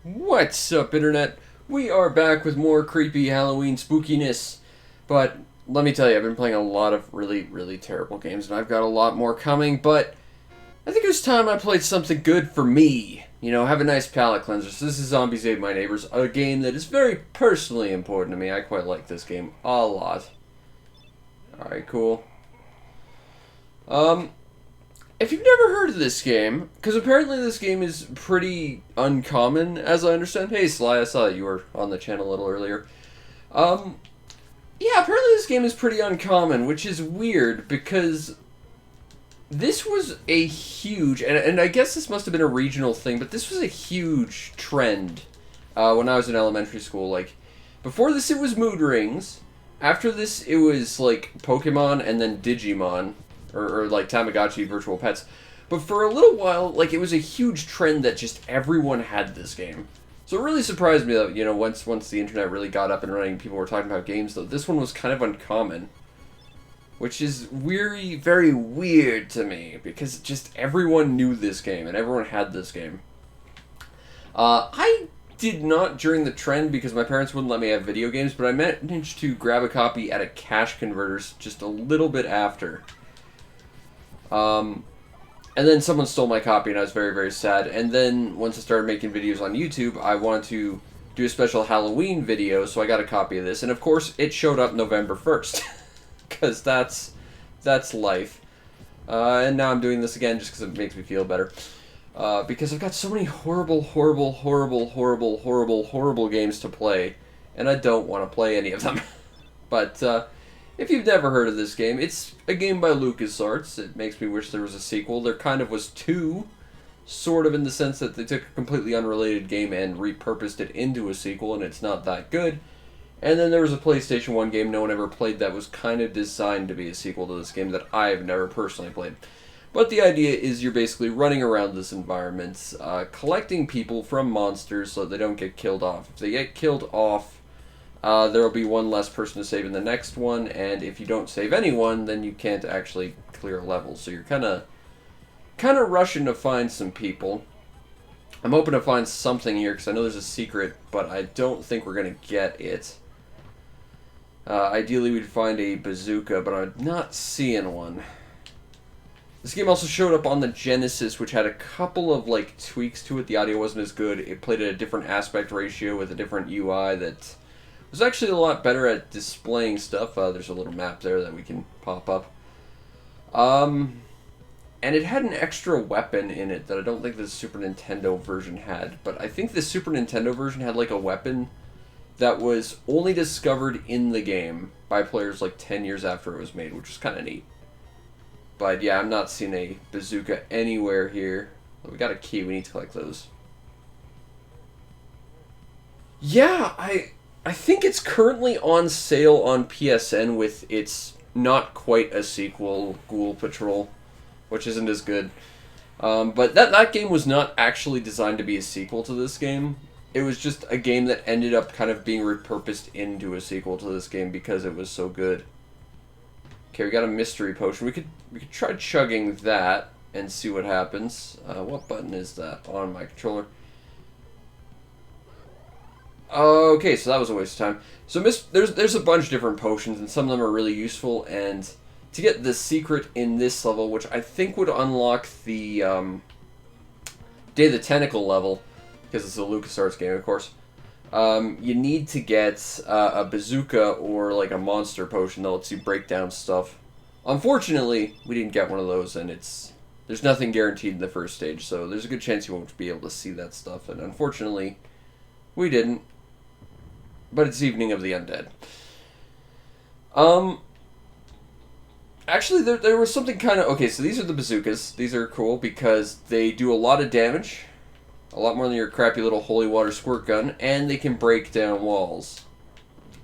What's up, Internet? We are back with more creepy Halloween spookiness. But let me tell you, I've been playing a lot of really, really terrible games, and I've got a lot more coming, but I think it was time I played something good for me. You know, have a nice palate cleanser. So this is Zombies Ate My Neighbors, a game that is very personally important to me. I quite like this game a lot. Alright, cool. If you've never heard of this game, because apparently this game is pretty uncommon, as I understand. Hey, Sly, I saw that you were on the channel a little earlier. Um, yeah, apparently this game is pretty uncommon, which is weird, because this was a huge, and I guess this must have been a regional thing, but this was a huge trend when I was in elementary school. Like, before this it was mood rings, after this it was, like, Pokemon and then Digimon. Or like Tamagotchi virtual pets. But for a little while, like, it was a huge trend that just everyone had this game. So it really surprised me that, you know, once the internet really got up and running, people were talking about games, though this one was kind of uncommon. Which is very, very weird to me, because just everyone knew this game, and everyone had this game. I did not during the trend because my parents wouldn't let me have video games, but I managed to grab a copy at a cash converters just a little bit after. And then someone stole my copy, and I was very, very sad. And then, once I started making videos on YouTube, I wanted to do a special Halloween video, so I got a copy of this. And, of course, it showed up November 1st. Because that's life. And now I'm doing this again just because it makes me feel better. Because I've got so many horrible, horrible, horrible, horrible, horrible, horrible games to play. And I don't want to play any of them. But, if you've never heard of this game, it's a game by LucasArts. It makes me wish there was a sequel. There kind of was two, sort of in the sense that they took a completely unrelated game and repurposed it into a sequel, and it's not that good. And then there was a PlayStation 1 game no one ever played that was kind of designed to be a sequel to this game that I've never personally played. But the idea is you're basically running around this environment, collecting people from monsters so that they don't get killed off. If they get killed off, there will be one less person to save in the next one, and if you don't save anyone, then you can't actually clear a level. So you're kind of rushing to find some people. I'm hoping to find something here, because I know there's a secret, but I don't think we're going to get it. Ideally, we'd find a bazooka, but I'm not seeing one. This game also showed up on the Genesis, which had a couple of, like, tweaks to it. The audio wasn't as good. It played at a different aspect ratio with a different UI that was actually a lot better at displaying stuff. There's a little map there that we can pop up. And it had an extra weapon in it that I don't think the Super Nintendo version had. But I think the Super Nintendo version had, like, a weapon that was only discovered in the game by players, like, 10 years after it was made, which was kind of neat. But, yeah, I'm not seeing a bazooka anywhere here. We got a key. We need to collect those. Yeah, I think it's currently on sale on PSN with its not quite a sequel, Ghoul Patrol, which isn't as good. But that game was not actually designed to be a sequel to this game. It was just a game that ended up kind of being repurposed into a sequel to this game because it was so good. Okay, we got a mystery potion. We could try chugging that and see what happens. What button is that on my controller? Okay, so that was a waste of time. So there's a bunch of different potions, and some of them are really useful, and to get the secret in this level, which I think would unlock the Day of the Tentacle level, because it's a LucasArts game, of course, you need to get a bazooka or like a monster potion that lets you break down stuff. Unfortunately, we didn't get one of those, and there's nothing guaranteed in the first stage, so there's a good chance you won't be able to see that stuff, and unfortunately, we didn't. But it's Evening of the Undead. Actually, there was something kind of... Okay, so these are the bazookas. These are cool because they do a lot of damage. A lot more than your crappy little holy water squirt gun. And they can break down walls.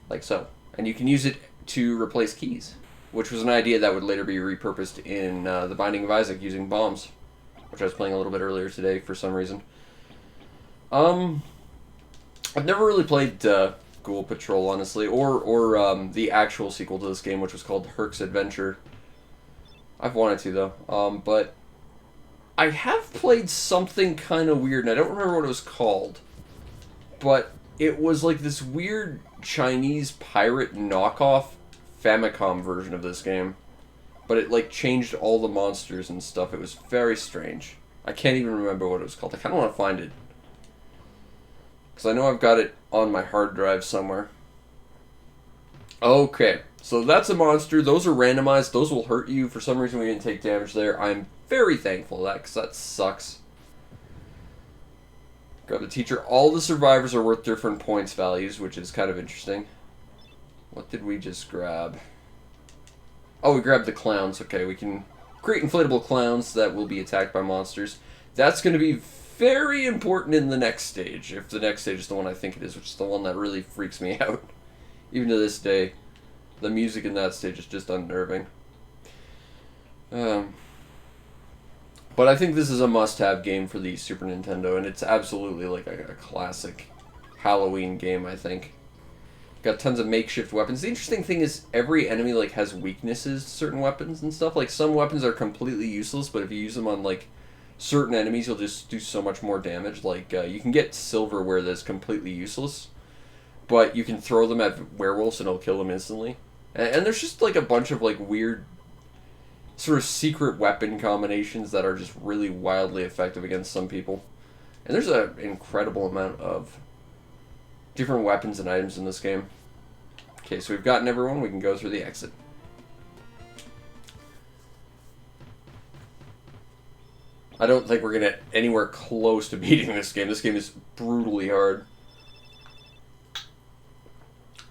Like so. And you can use it to replace keys. Which was an idea that would later be repurposed in The Binding of Isaac using bombs. Which I was playing a little bit earlier today for some reason. I've never really played Ghoul Patrol, honestly, or the actual sequel to this game, which was called Herc's Adventure. I've wanted to, though. But I have played something kind of weird, and I don't remember what it was called. but it was like this weird Chinese pirate knockoff Famicom version of this game. But it, like, changed all the monsters and stuff. It was very strange. I can't even remember what it was called. I kind of want to find it. Because I know I've got it on my hard drive somewhere. Okay, so that's a monster. Those are randomized. Those will hurt you. For some reason, we didn't take damage there. I'm very thankful for that, because that sucks. Grab the teacher. All the survivors are worth different points values, which is kind of interesting. What did we just grab? Oh, we grabbed the clowns. Okay, we can create inflatable clowns that will be attacked by monsters. That's going to be very important in the next stage, if the next stage is the one I think it is, which is the one that really freaks me out. Even to this day, the music in that stage is just unnerving. But I think this is a must-have game for the Super Nintendo, and it's absolutely like a classic Halloween game, I think. Got tons of makeshift weapons. The interesting thing is every enemy like has weaknesses to certain weapons and stuff. Like some weapons are completely useless, but if you use them on like certain enemies, you'll just do so much more damage. Like you can get silverware that's completely useless, but you can throw them at werewolves and it'll kill them instantly. And there's just like a bunch of like weird sort of secret weapon combinations that are just really wildly effective against some people. And there's an incredible amount of different weapons and items in this game. Okay, so we've gotten everyone. We can go through the exit. I don't think we're going to get anywhere close to beating this game. This game is brutally hard.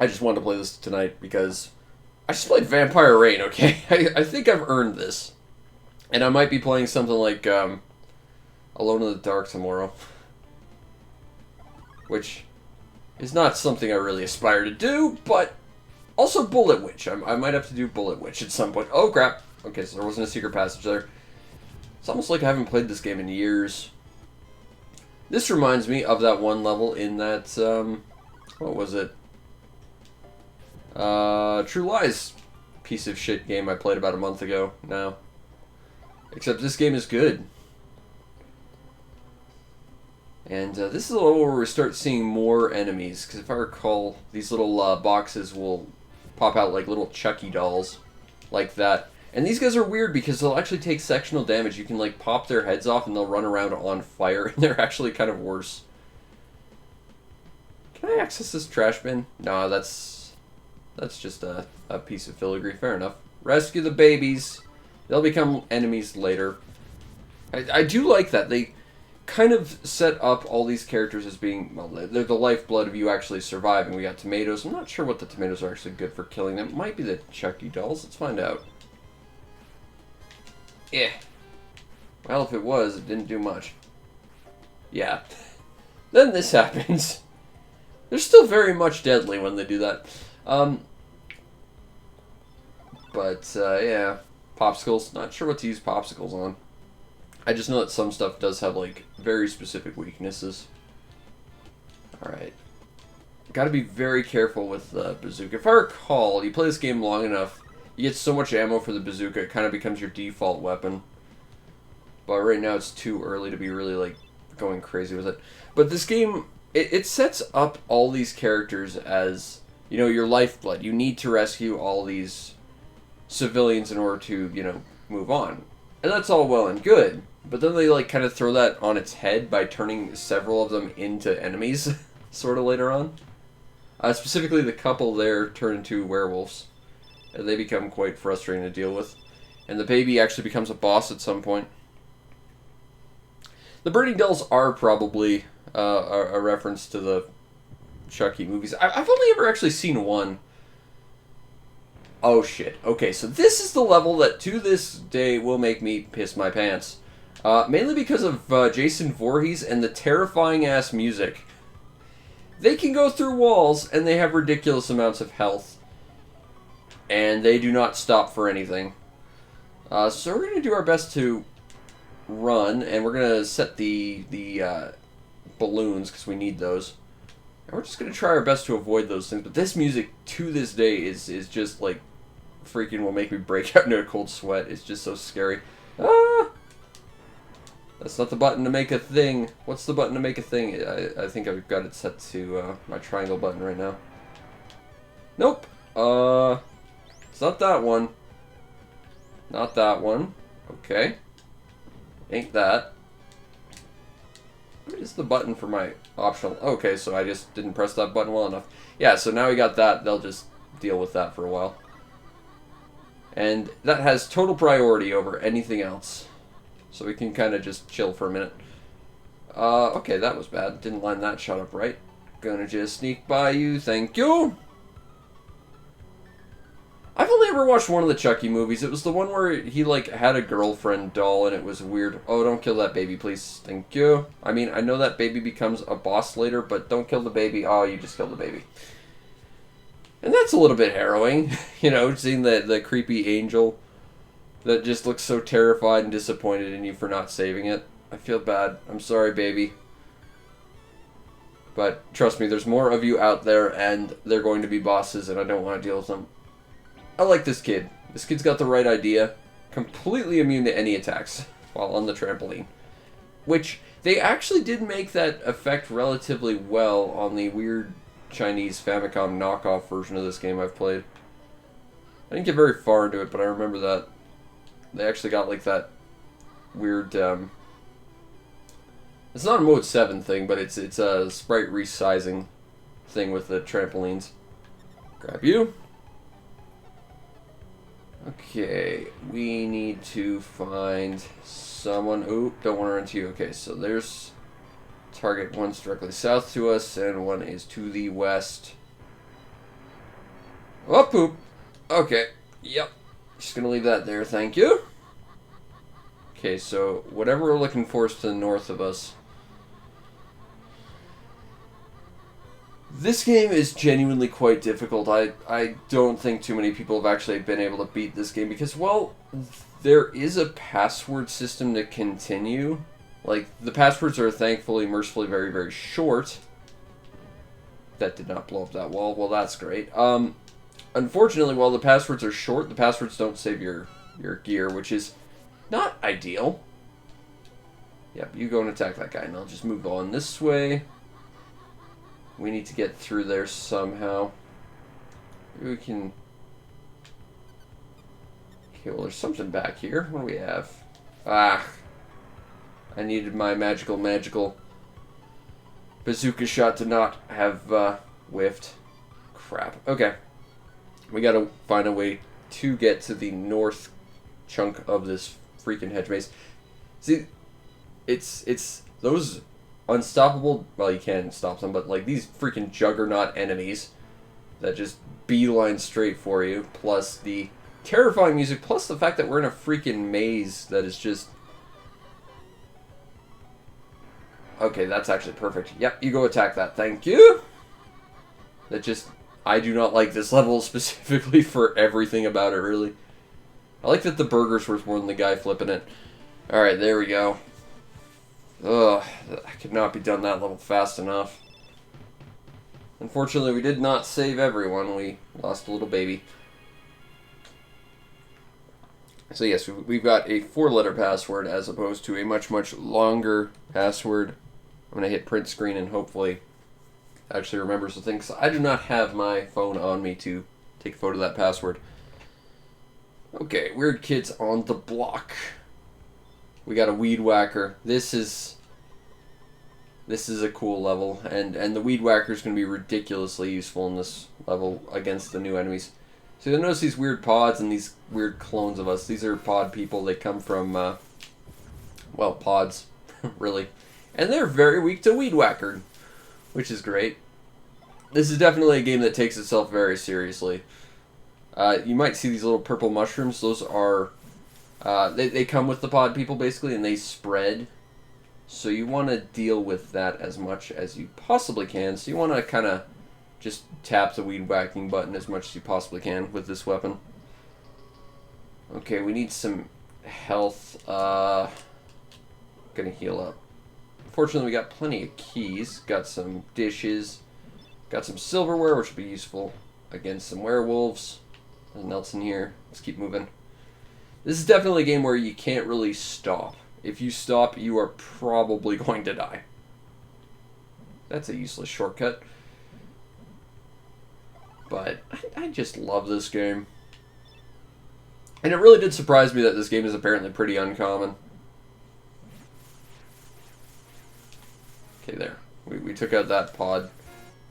I just wanted to play this tonight because I just played Vampire Rain, okay? I think I've earned this. And I might be playing something like Alone in the Dark tomorrow. Which is not something I really aspire to do, but also Bullet Witch. I might have to do Bullet Witch at some point. Oh, crap. Okay, so there wasn't a secret passage there. It's almost like I haven't played this game in years. This reminds me of that one level in that, what was it? True Lies piece of shit game I played about a month ago now. Except this game is good. And this is a level where we start seeing more enemies, because if I recall, these little boxes will pop out like little Chucky dolls, like that. And these guys are weird because they'll actually take sectional damage. You can like pop their heads off and they'll run around on fire, and they're actually kind of worse. Can I access this trash bin? No, that's just a piece of filigree. Fair enough. Rescue the babies. They'll become enemies later. I do like that. They kind of set up all these characters as being, well, they're the lifeblood of you actually surviving. We got tomatoes. I'm not sure what the tomatoes are actually good for killing them. It might be the Chucky dolls. Let's find out. Yeah. Well, if it was, it didn't do much. Yeah. Then this happens. They're still very much deadly when they do that. Yeah. Popsicles. Not sure what to use popsicles on. I just know that some stuff does have, like, very specific weaknesses. Alright. Gotta be very careful with the bazooka. If I recall, you play this game long enough, you get so much ammo for the bazooka, it kind of becomes your default weapon. But right now it's too early to be really, like, going crazy with it. But this game, it sets up all these characters as, you know, your lifeblood. You need to rescue all these civilians in order to, you know, move on. And that's all well and good. But then they, like, kind of throw that on its head by turning several of them into enemies, sort of later on. Specifically, the couple there turn into werewolves. And they become quite frustrating to deal with. And the baby actually becomes a boss at some point. The burning dolls are probably a reference to the Chucky movies. I've only ever actually seen one. Oh, shit. Okay, so this is the level that, to this day, will make me piss my pants. Mainly because of Jason Voorhees and the terrifying-ass music. They can go through walls, and they have ridiculous amounts of health. And they do not stop for anything. So we're going to do our best to run, and we're going to set the balloons, because we need those. And we're just going to try our best to avoid those things. But this music, to this day, is just, like, freaking will make me break out into a cold sweat. It's just so scary. Ah! That's not the button to make a thing. What's the button to make a thing? I think I've got it set to my triangle button right now. Nope. It's not that one. Not that one. Okay. Ain't that. What is the button for my optional? Okay, so I just didn't press that button well enough. Yeah, so now we got that. They'll just deal with that for a while. And that has total priority over anything else. So we can kind of just chill for a minute. Okay, that was bad. Didn't line that shot up right. Gonna just sneak by you. Thank you. I've only ever watched one of the Chucky movies. It was the one where he, like, had a girlfriend doll and it was weird. Oh, don't kill that baby, please. Thank you. I mean, I know that baby becomes a boss later, but don't kill the baby. Oh, you just killed the baby. And that's a little bit harrowing. You know, seeing the creepy angel that just looks so terrified and disappointed in you for not saving it. I feel bad. I'm sorry, baby. But trust me, there's more of you out there, and they're going to be bosses, and I don't want to deal with them. I like this kid. This kid's got the right idea. Completely immune to any attacks while on the trampoline. Which, they actually did make that effect relatively well on the weird Chinese Famicom knockoff version of this game I've played. I didn't get very far into it, but I remember that. They actually got like that weird, it's not a Mode 7 thing, but it's a sprite resizing thing with the trampolines. Grab you. Okay, we need to find someone. Ooh, don't want to run to you. Okay, so there's target. One's directly south to us, and one is to the west. Oh, poop. Okay, yep. Just gonna leave that there, thank you. Okay, so whatever we're looking for is to the north of us. This game is genuinely quite difficult. I don't think too many people have actually been able to beat this game because, well, there is a password system to continue. Like, the passwords are thankfully, mercifully, very, very short. That did not blow up that wall. Well, that's great. Unfortunately, while the passwords are short, the passwords don't save your gear, which is not ideal. Yep, you go and attack that guy, and I'll just move on this way. We need to get through there somehow. Maybe we can... Okay, well, there's something back here. What do we have? Ah! I needed my magical bazooka shot to not have whiffed. Crap. Okay. We gotta find a way to get to the north chunk of this freaking hedge maze. See, it's those unstoppable, well, you can stop them, but like these freaking juggernaut enemies that just beeline straight for you, plus the terrifying music, plus the fact that we're in a freaking maze that is just... Okay, that's actually perfect. Yep, you go attack that. Thank you! That just... I do not like this level specifically for everything about it, really. I like that the burger's worth more than the guy flipping it. Alright, there we go. Ugh, I could not be done that level fast enough. Unfortunately, we did not save everyone. We lost a little baby. So yes, we've got a 4-letter password as opposed to a much, much longer password. I'm going to hit print screen and hopefully actually remembers the thing. So I do not have my phone on me to take a photo of that password. Okay, weird kids on the block. We got a weed whacker. This is a cool level, and the weed whacker is going to be ridiculously useful in this level against the new enemies. So you'll notice these weird pods and these weird clones of us. These are pod people. They come from, well, pods, really. And they're very weak to weed whacker, which is great. This is definitely a game that takes itself very seriously. You might see these little purple mushrooms. Those are... they come with the pod people, basically, and they spread. So you want to deal with that as much as you possibly can. So you want to kind of just tap the weed whacking button as much as you possibly can with this weapon. Okay, we need some health. Gonna heal up. Fortunately, we got plenty of keys. Got some dishes. Got some silverware, which will be useful against some werewolves. Nothing else in here. Let's keep moving. This is definitely a game where you can't really stop. If you stop, you are probably going to die. That's a useless shortcut. But I just love this game. And it really did surprise me that this game is apparently pretty uncommon. Okay, there. We took out that pod.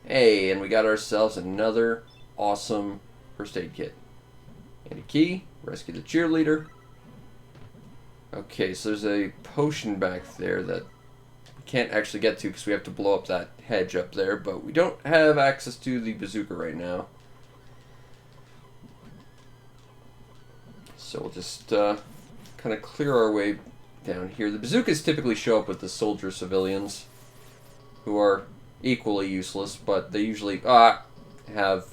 Hey, and we got ourselves another awesome first aid kit. And a key. Rescue the cheerleader. Okay, so there's a potion back there that we can't actually get to because we have to blow up that hedge up there, but we don't have access to the bazooka right now. So we'll just kind of clear our way down here. The bazookas typically show up with the soldier civilians, who are equally useless, but they usually have...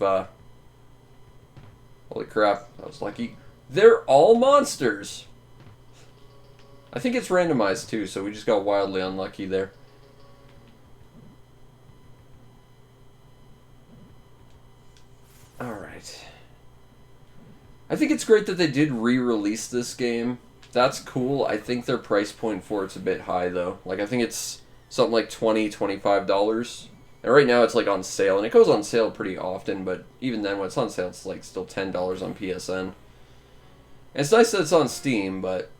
holy crap, that was lucky. They're all monsters! I think it's randomized too, so we just got wildly unlucky there. Alright. I think it's great that they did re-release this game. That's cool. I think their price point for it's a bit high, though. Like, I think it's something like $20, $25. And right now it's, like, on sale. And it goes on sale pretty often, but even then, when it's on sale, it's, like, still $10 on PSN. And it's nice that it's on Steam, but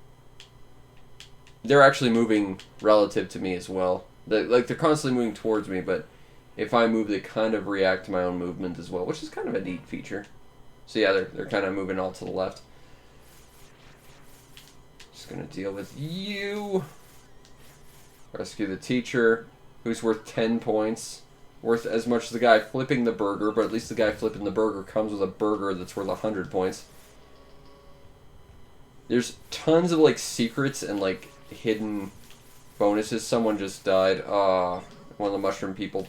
they're actually moving relative to me as well. They're constantly moving towards me, but if I move, they kind of react to my own movement as well, which is kind of a neat feature. So yeah, they're kind of moving all to the left. Just gonna deal with you. Rescue the teacher, who's worth 10 points. Worth as much as the guy flipping the burger, but at least the guy flipping the burger comes with a burger that's worth 100 points. There's tons of, like, secrets and, like, hidden bonuses. Someone just died. One of the mushroom people.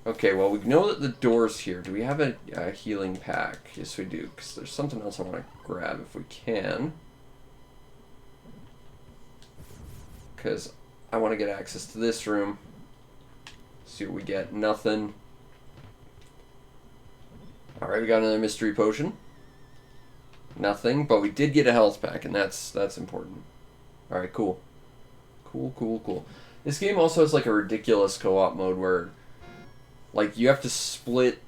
Okay, well, we know that the door's here. Do we have a healing pack? Yes, we do, because there's something else I want to grab if we can. Because I want to get access to this room. See what we get. Nothing. Alright, we got another mystery potion. Nothing, but we did get a health pack, and that's important. Alright, cool. Cool. This game also has, like, a ridiculous co-op mode where, like, you have to split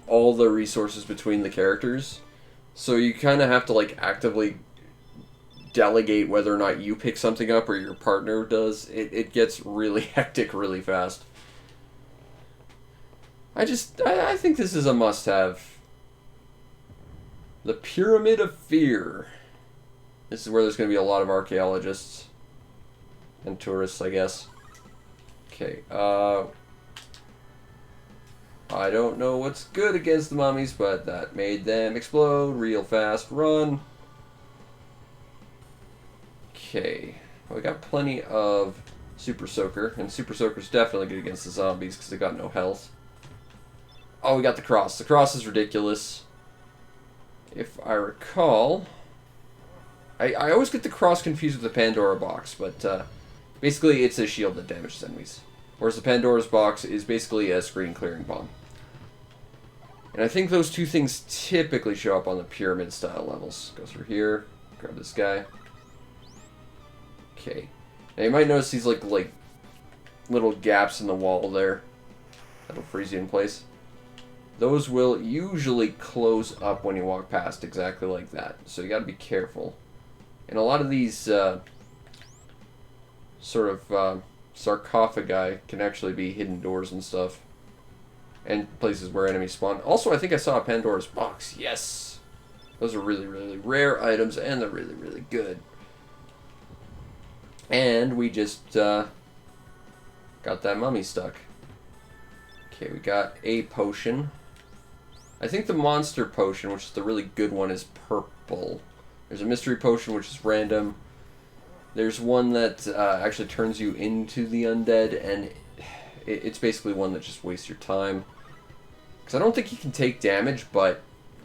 all the resources between the characters. So you kind of have to, like, actively delegate whether or not you pick something up or your partner does. It gets really hectic really fast. I think this is a must-have. The Pyramid of Fear. This is where there's going to be a lot of archaeologists and tourists, I guess. Okay, I don't know what's good against the mummies, but that made them explode real fast. Run! Okay, we got plenty of Super Soaker, and Super Soaker's definitely good against the zombies because they got no health. Oh, we got the cross. The cross is ridiculous. If I recall, I always get the cross confused with the Pandora box, but basically it's a shield that damages enemies. Whereas the Pandora's box is basically a screen clearing bomb. And I think those two things typically show up on the pyramid style levels. Go through here, grab this guy. Okay. Now you might notice these like little gaps in the wall there. That'll freeze you in place. Those will usually close up when you walk past, exactly like that. So you gotta be careful. And a lot of these sort of sarcophagi can actually be hidden doors and stuff. And places where enemies spawn. Also, I think I saw a Pandora's box. Yes! Those are really, really rare items, and they're really, really good. And we just got that mummy stuck. Okay, we got a potion. I think the monster potion, which is the really good one, is purple. There's a mystery potion, which is random. There's one that actually turns you into the undead, and it's basically one that just wastes your time. Because I don't think you can take damage, but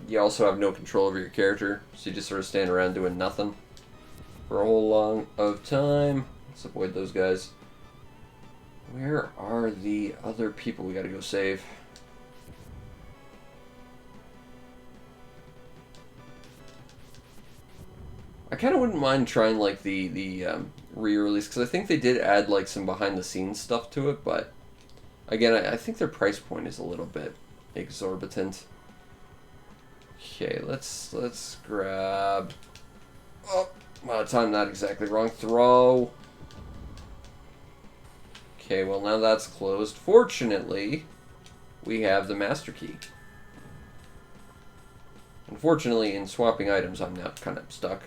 you also have no control over your character, so you just sort of stand around doing nothing for a whole long of time. Let's avoid those guys. Where are the other people we gotta go save? I kind of wouldn't mind trying like the re-release, because I think they did add like some behind the scenes stuff to it, but again, I think their price point is a little bit exorbitant. Okay, let's grab. Oh, well, timed that exactly wrong. Throw. Okay, well now that's closed. Fortunately, we have the master key. Unfortunately, in swapping items, I'm now kind of stuck.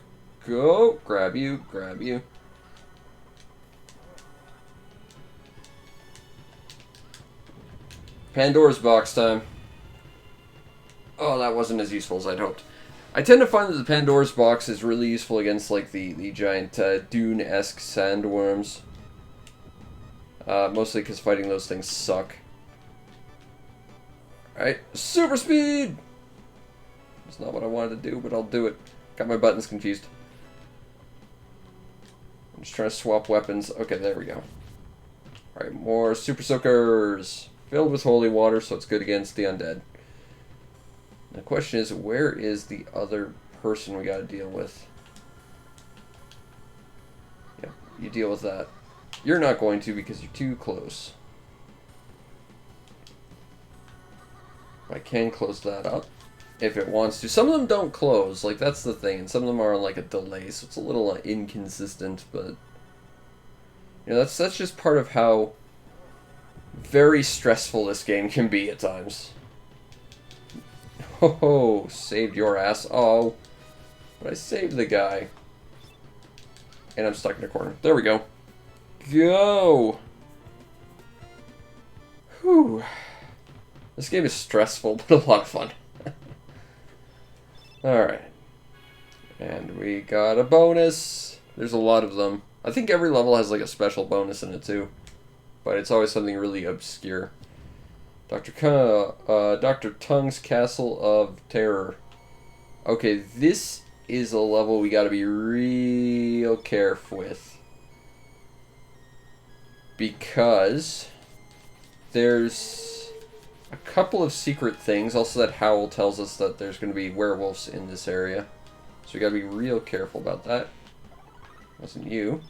Go! Grab you, grab you. Pandora's box time. Oh, that wasn't as useful as I'd hoped. I tend to find that the Pandora's box is really useful against, like, the giant dune-esque sandworms. Mostly because fighting those things suck. Alright, super speed! That's not what I wanted to do, but I'll do it. Got my buttons confused. I'm just trying to swap weapons. Okay, there we go. Alright, more super soakers. Filled with holy water, so it's good against the undead. The question is, where is the other person we gotta deal with? Yep, you deal with that. You're not going to because you're too close. I can close that up if it wants to. Some of them don't close, like that's the thing, and some of them are on like a delay, so it's a little inconsistent, but you know, that's just part of how very stressful this game can be at times. Oh, saved your ass. Oh, but I saved the guy. And I'm stuck in a corner. There we go. Go! Whew. This game is stressful, but a lot of fun. Alright. And we got a bonus. There's a lot of them. I think every level has like a special bonus in it too. But it's always something really obscure. Dr. Tongue's Castle of Terror. Okay, this is a level we gotta be real careful with. Because there's a couple of secret things. Also that Howl tells us that there's going to be werewolves in this area. So we got to be real careful about that. Wasn't you.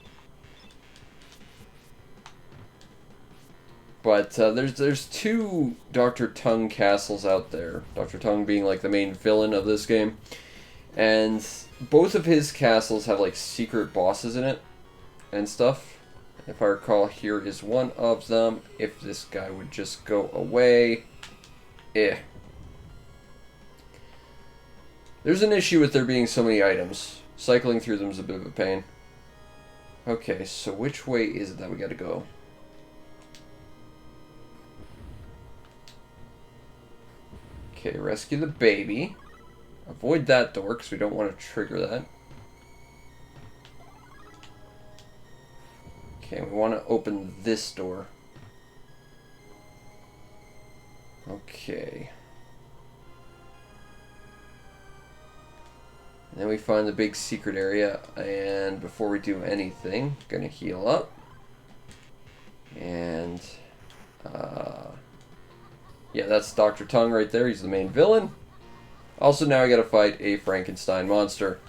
But there's two Dr. Tongue castles out there. Dr. Tongue being like the main villain of this game. And both of his castles have like secret bosses in it and stuff. If I recall, here is one of them. If this guy would just go away. There's an issue with there being so many items. Cycling through them is a bit of a pain. Okay, so which way is it that we gotta go? Okay, rescue the baby. Avoid that door, because we don't want to trigger that. Okay, we want to open this door. Okay. And then we find the big secret area, and before we do anything, gonna heal up. And, yeah, that's Dr. Tongue right there. He's the main villain. Also, now I gotta fight a Frankenstein monster.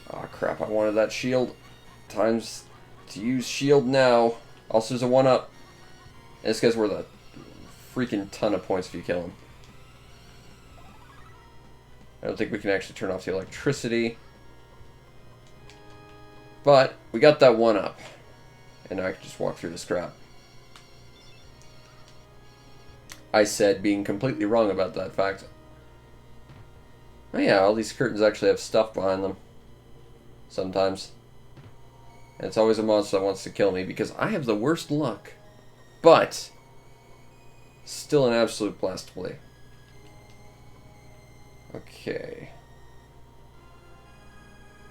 Aw, crap, I wanted that shield. Times to use shield now. Also, there's a 1-up. And this guy's worth a freaking ton of points if you kill him. I don't think we can actually turn off the electricity. But, we got that 1-up. And now I can just walk through this crap. I said being completely wrong about that fact. Oh yeah, all these curtains actually have stuff behind them. Sometimes. And it's always a monster that wants to kill me because I have the worst luck. But, still an absolute blast to play. Okay.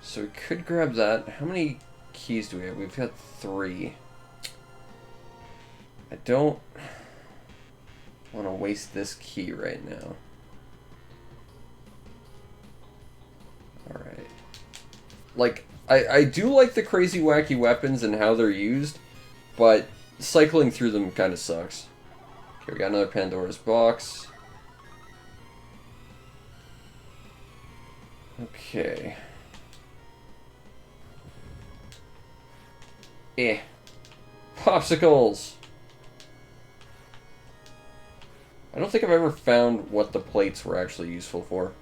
So we could grab that. How many keys do we have? We've got 3. I don't want to waste this key right now. Alright. Like, I do like the crazy wacky weapons and how they're used, but cycling through them kind of sucks. Okay, we got another Pandora's box. Okay. Popsicles! I don't think I've ever found what the plates were actually useful for.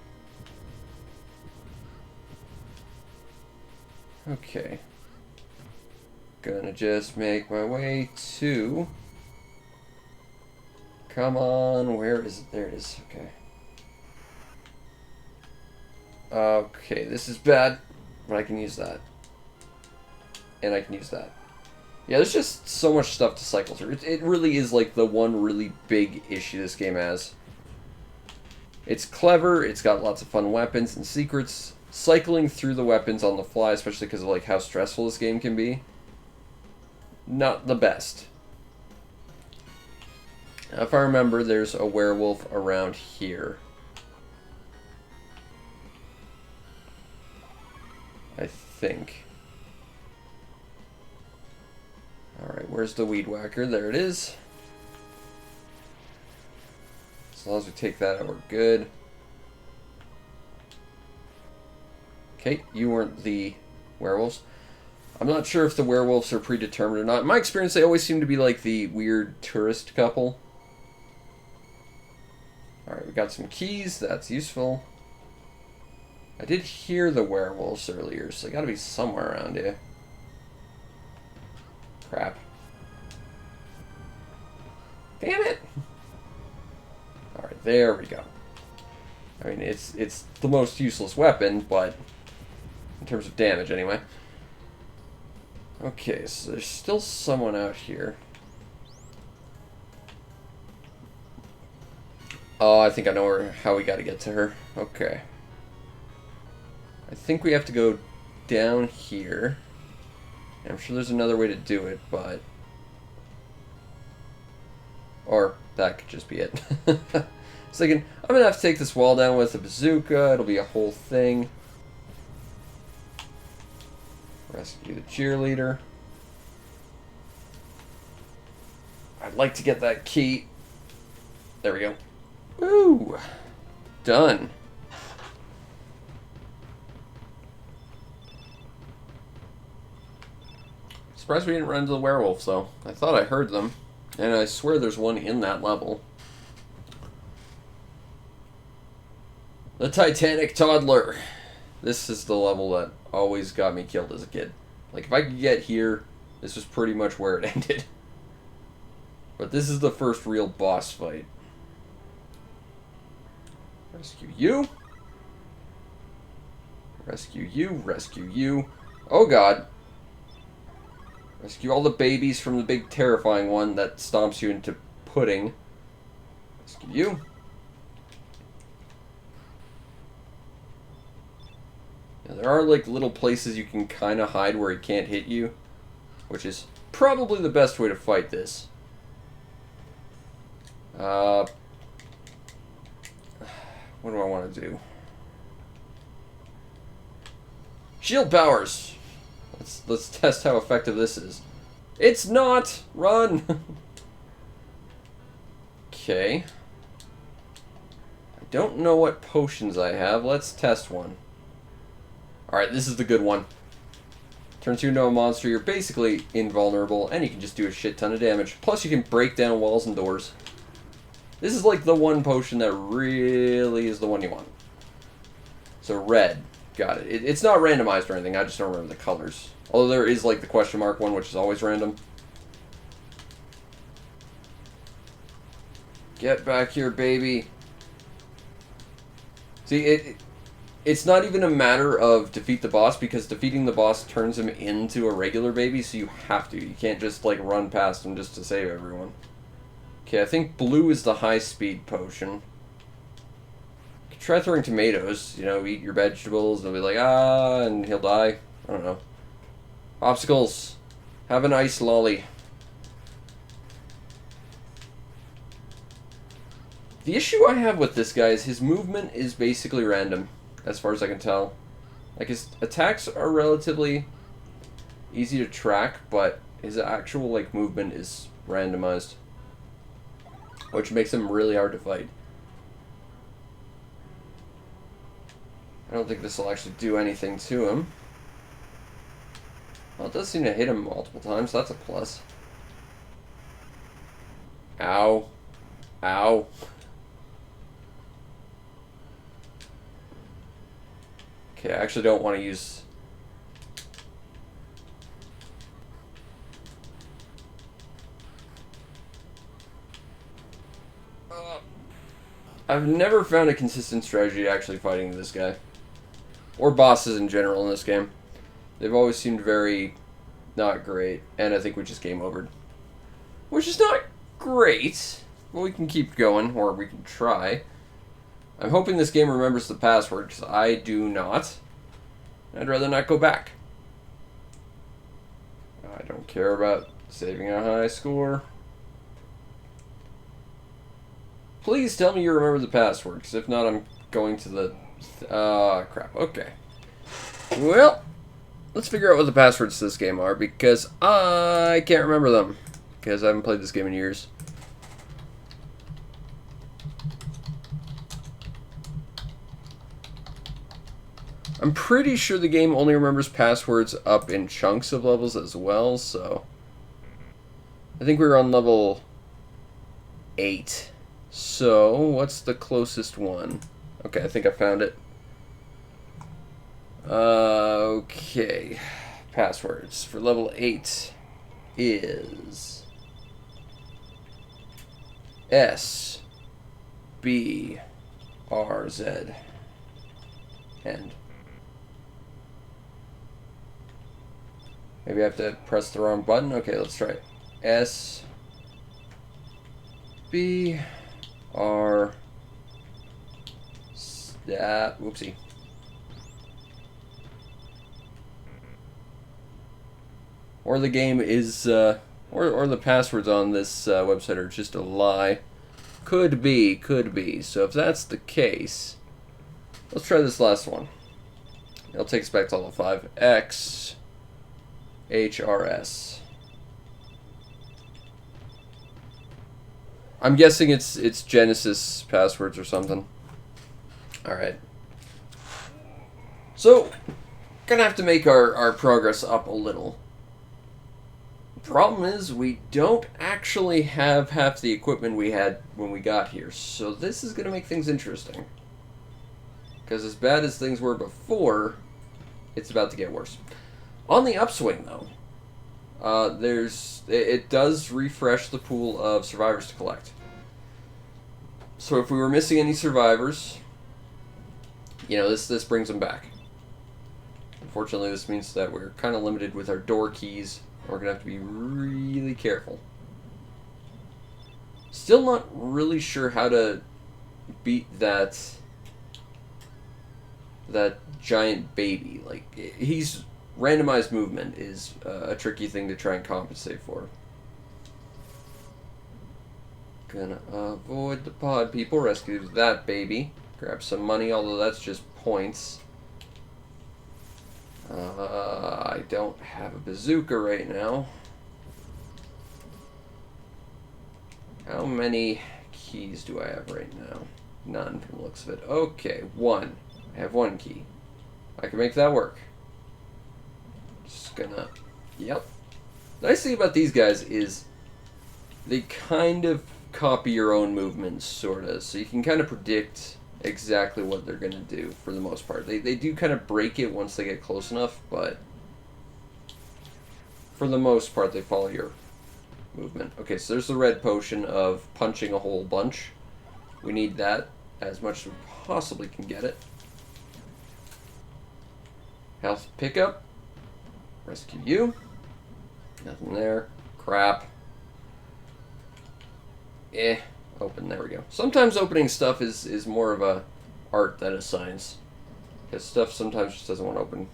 Okay. Gonna just make my way to... Come on, where is it? There it is. Okay. Okay, this is bad, but I can use that. And I can use that. Yeah, there's just so much stuff to cycle through. It really is like the one really big issue this game has. It's clever, it's got lots of fun weapons and secrets. Cycling through the weapons on the fly, especially because of like how stressful this game can be, not the best. Now, if I remember, there's a werewolf around here. I think. Alright, where's the weed whacker? There it is. As long as we take that out, we're good. Okay, you weren't the werewolves. I'm not sure if the werewolves are predetermined or not. In my experience, they always seem to be like the weird tourist couple. Alright, we got some keys. That's useful. I did hear the werewolves earlier, so they gotta be somewhere around here. Crap. Damn it! Alright, there we go. I mean, it's the most useless weapon, but in terms of damage, anyway. Okay, so there's still someone out here. Oh, I think I know how we gotta get to her. Okay. I think we have to go down here. I'm sure there's another way to do it, but... Or that could just be it. So I'm gonna have to take this wall down with a bazooka. It'll be a whole thing. Rescue the cheerleader. I'd like to get that key. There we go. Woo! Done. Surprised we didn't run into the werewolves, though. I thought I heard them. And I swear there's one in that level. The Titanic Toddler. This is the level that always got me killed as a kid. Like, if I could get here, this was pretty much where it ended. But this is the first real boss fight. Rescue you. Rescue you. Rescue you. Oh, God. Rescue all the babies from the big terrifying one that stomps you into pudding. Rescue you. Now, there are like little places you can kind of hide where he can't hit you, which is probably the best way to fight this. What do I want to do? Shield powers! Let's test how effective this is. It's not! Run! Okay. I don't know what potions I have. Let's test one. Alright, this is the good one. Turns you into a monster. You're basically invulnerable, and you can just do a shit ton of damage. Plus, you can break down walls and doors. This is like the one potion that really is the one you want. So, red. Got it. It's not randomized or anything, I just don't remember the colors. Although there is like the question mark one, which is always random. Get back here, baby. See, it's not even a matter of defeat the boss, because defeating the boss turns him into a regular baby, so you have to. You can't just like run past him just to save everyone. Okay, I think blue is the high speed potion. Try throwing tomatoes, you know, eat your vegetables, they'll be like, ah, and he'll die. I don't know. Obstacles. Have an ice lolly. The issue I have with this guy is his movement is basically random, as far as I can tell. Like, his attacks are relatively easy to track, but his actual, like, movement is randomized, which makes him really hard to fight. I don't think this will actually do anything to him. Well, it does seem to hit him multiple times. That's a plus. Ow. Ow. Okay, I actually don't want to use... I've never found a consistent strategy actually fighting this guy. Or bosses in general in this game. They've always seemed very not great, and I think we just game overed. Which is not great, but we can keep going, or we can try. I'm hoping this game remembers the password, because I do not. I'd rather not go back. I don't care about saving a high score. Please tell me you remember the password, because if not, I'm going to the... crap. Okay. Well, let's figure out what the passwords to this game are, because I can't remember them, because I haven't played this game in years. I'm pretty sure the game only remembers passwords up in chunks of levels as well, so... I think we were on level 8. So, what's the closest one? Okay, I think I found it. Okay. Passwords for level 8 is... S B R Z End. Maybe I have to press the wrong button. Okay, let's try it. S B R whoopsie. Or the game is or the passwords on this website are just a lie. Could be, could be. So if that's the case, let's try this last one. It'll take us back to level 5. X H R S. I'm guessing it's Genesis passwords or something. Alright. So, gonna have to make our progress up a little. The problem is, we don't actually have half the equipment we had when we got here, so this is gonna make things interesting. Because as bad as things were before, it's about to get worse. On the upswing, though, it does refresh the pool of survivors to collect. So if we were missing any survivors, you know, this brings them back. Unfortunately, this means that we're kind of limited with our door keys. We're going to have to be really careful. Still not really sure how to beat that giant baby. Like, he's... randomized movement is a tricky thing to try and compensate for. Gonna avoid the pod people. Rescue that baby. Grab some money, although that's just points. I don't have a bazooka right now. How many keys do I have right now? None from the looks of it. Okay, 1. I have 1 key. I can make that work. Just gonna... Yep. The nice thing about these guys is they kind of copy your own movements, sort of. So you can kind of predict exactly what they're going to do for the most part. They do kind of break it once they get close enough, but for the most part they follow your movement. Okay, so there's the red potion of punching a whole bunch. We need that as much as we possibly can get it. Health pickup. Rescue you. Nothing there. Crap. Open. There we go. Sometimes opening stuff is more of a art than a science. Because stuff sometimes just doesn't want to open.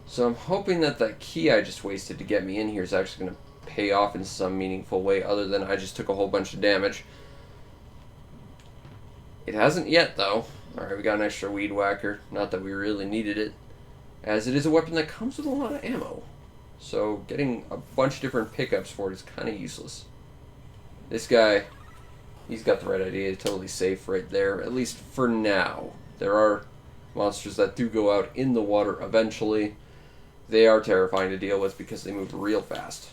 So I'm hoping that that key I just wasted to get me in here is actually going to pay off in some meaningful way, other than I just took a whole bunch of damage. It hasn't yet, though. Alright, we got an extra weed whacker. Not that we really needed it, as it is a weapon that comes with a lot of ammo. So getting a bunch of different pickups for it is kind of useless. This guy, he's got the right idea. He's totally safe right there, at least for now. There are monsters that do go out in the water eventually. They are terrifying to deal with because they move real fast.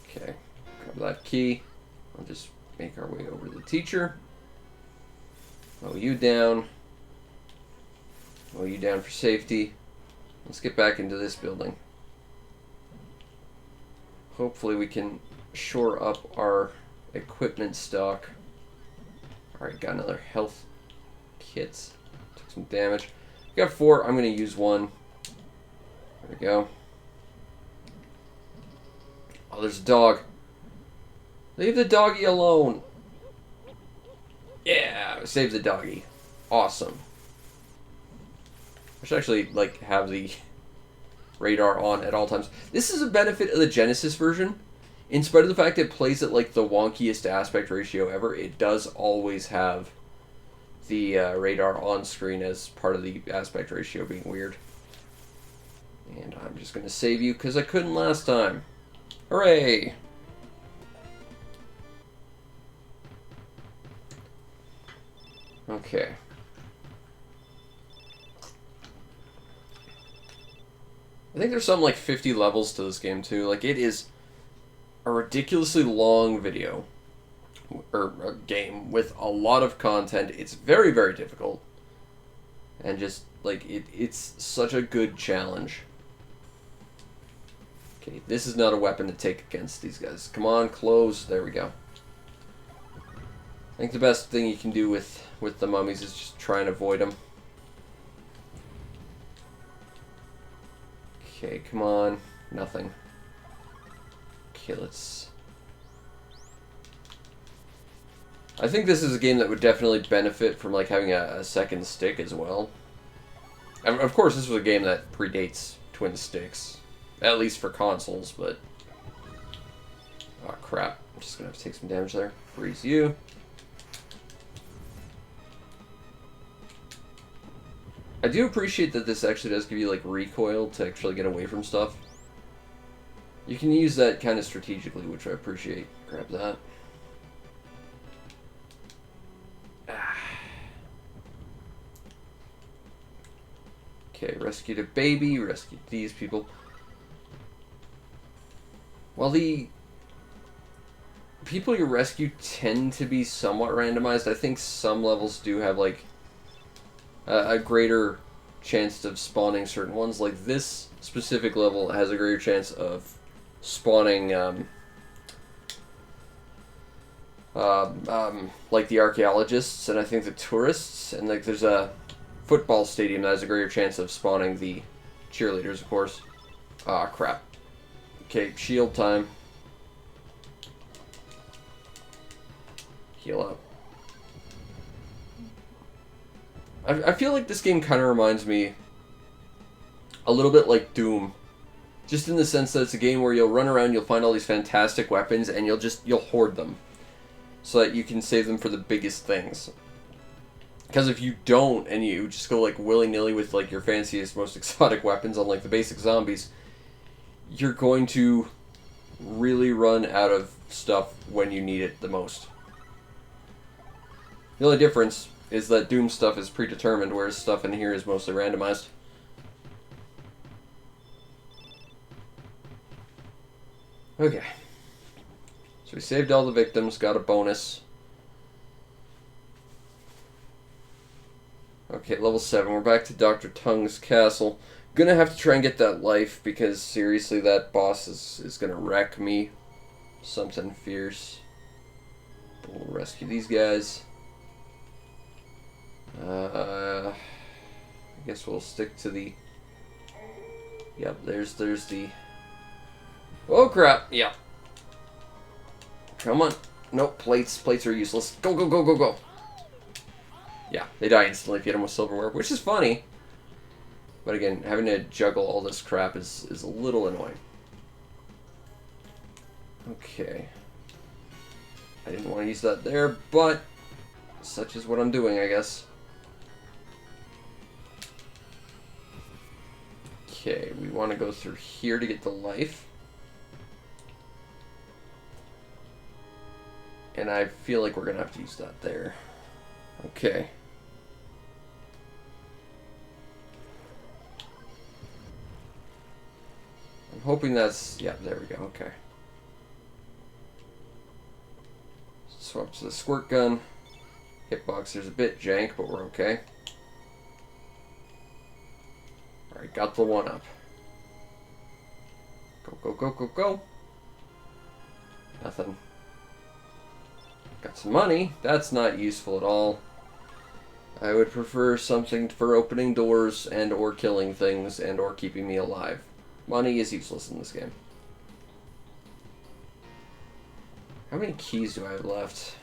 Okay, grab that key. I'll just make our way over to the teacher. Mow you down. Mow you down for safety. Let's get back into this building. Hopefully we can shore up our equipment stock. Alright, got another health kit. Took some damage. Got 4. I'm going to use 1. There we go. Oh, there's a dog. Leave the doggy alone. Yeah, save the doggy. Awesome. I should actually, like, have the radar on at all times. This is a benefit of the Genesis version. In spite of the fact it plays at, like, the wonkiest aspect ratio ever, it does always have the radar on screen as part of the aspect ratio being weird. And I'm just going to save you because I couldn't last time. Hooray! Okay. I think there's something like 50 levels to this game too. Like, it is a ridiculously long video. Or a game with a lot of content. It's very, very difficult. And just, like, it's such a good challenge. Okay, this is not a weapon to take against these guys. Come on, close. There we go. I think the best thing you can do with the mummies is just try and avoid them. Okay, come on. Nothing. Okay, let's... I think this is a game that would definitely benefit from, like, having a second stick as well. And of course, this was a game that predates twin sticks. At least for consoles, but... Oh, crap. I'm just gonna have to take some damage there. Freeze you. I do appreciate that this actually does give you, like, recoil to actually get away from stuff. You can use that kind of strategically, which I appreciate. Grab that. Okay, rescued a baby, rescued these people. While the people you rescue tend to be somewhat randomized, I think some levels do have, like, a greater chance of spawning certain ones. Like, this specific level has a greater chance of spawning, like, the archaeologists, and I think the tourists, and, like, there's a football stadium that has a greater chance of spawning the cheerleaders, of course. Ah, crap. Okay, shield time. Heal up. I feel like this game kind of reminds me a little bit like Doom. Just in the sense that it's a game where you'll run around, you'll find all these fantastic weapons, and you'll hoard them. So that you can save them for the biggest things. Because if you don't, and you just go, like, willy-nilly with, like, your fanciest, most exotic weapons on, like, the basic zombies, you're going to really run out of stuff when you need it the most. The only difference is that Doom stuff is predetermined, whereas stuff in here is mostly randomized. Okay. So we saved all the victims, got a bonus. Okay, level 7. We're back to Dr. Tongue's castle. Gonna have to try and get that life, because seriously, that boss is gonna wreck me. Something fierce. We'll rescue these guys. I guess we'll stick to the... Yep, there's the... Oh, crap! Yeah. Come on. Nope, plates. Plates are useless. Go, go, go, go, go! Yeah, they die instantly if you hit them with silverware, which is funny. But again, having to juggle all this crap is a little annoying. Okay. I didn't want to use that there, but such is what I'm doing, I guess. Okay, we want to go through here to get the life. And I feel like we're going to have to use that there. Okay. hoping that's... Yeah, there we go. Okay. Swap to the squirt gun. Hitbox, there's a bit jank, but we're okay. Alright, got the 1-up. Go, go, go, go, go. Nothing. Got some money. That's not useful at all. I would prefer something for opening doors and or killing things and or keeping me alive. Money is useless in this game. How many keys do I have left?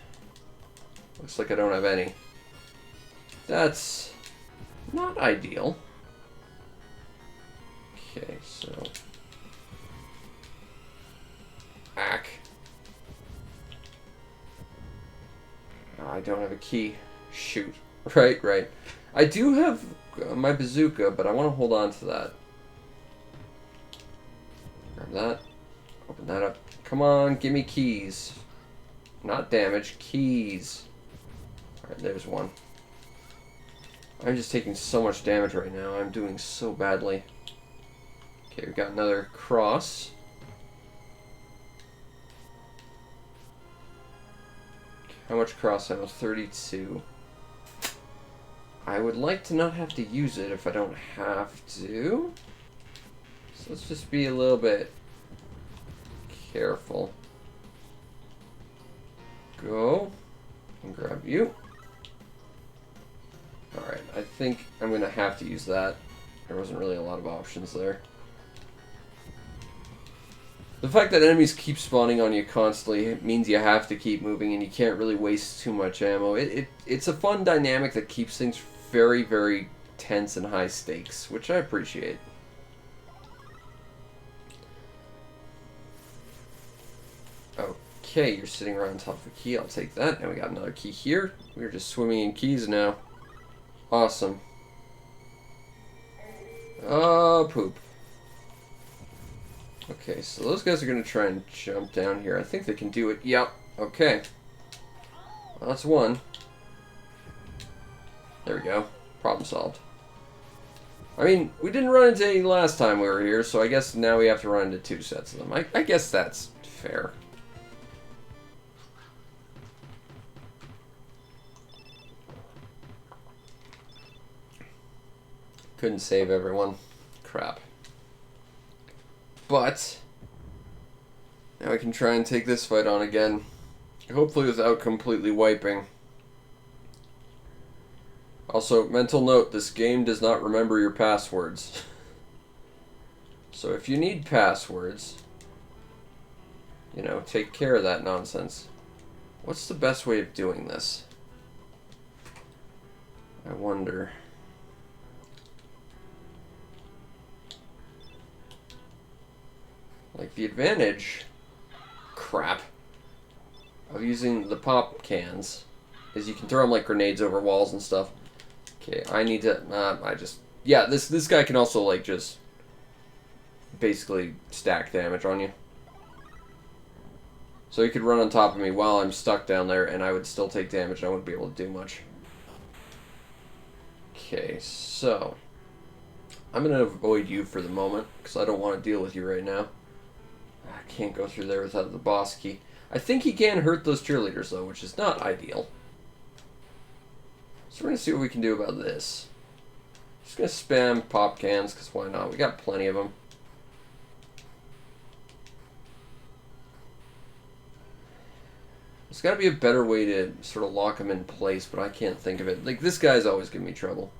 Looks like I don't have any. That's not ideal. Okay, so... Ack. Oh, I don't have a key. Shoot. Right, right. I do have my bazooka, but I want to hold on to that. Grab that. Open that up. Come on, give me keys. Not damage, keys. Alright, there's one. I'm just taking so much damage right now. I'm doing so badly. Okay, we've got another cross. How much cross ammo? 32. I would like to not have to use it if I don't have to. So let's just be a little bit careful. Go. And grab you. Alright, I think I'm going to have to use that. There wasn't really a lot of options there. The fact that enemies keep spawning on you constantly means you have to keep moving and you can't really waste too much ammo. It's a fun dynamic that keeps things very, very tense and high stakes, which I appreciate. Okay, you're sitting right on top of a key. I'll take that. And we got another key here. We're just swimming in keys now. Awesome. Oh, poop. Okay, so those guys are going to try and jump down here. I think they can do it. Yep. Okay. Well, that's one. There we go. Problem solved. I mean, we didn't run into any last time we were here, so I guess now we have to run into 2 sets of them. I guess that's fair. Couldn't save everyone. Crap. But now we can try and take this fight on again. Hopefully without completely wiping. Also, mental note, this game does not remember your passwords. So if you need passwords, you know, take care of that nonsense. What's the best way of doing this? I wonder. Like, the advantage, crap, of using the pop cans is you can throw them like grenades over walls and stuff. Okay, I need to, yeah, this guy can also, like, just basically stack damage on you. So he could run on top of me while I'm stuck down there, and I would still take damage, and I wouldn't be able to do much. Okay, so I'm going to avoid you for the moment, because I don't want to deal with you right now. I can't go through there without the boss key. I think he can hurt those cheerleaders, though, which is not ideal. So we're going to see what we can do about this. Just going to spam pop cans, because why not? We got plenty of them. There's got to be a better way to sort of lock him in place, but I can't think of it. Like, this guy's always giving me trouble.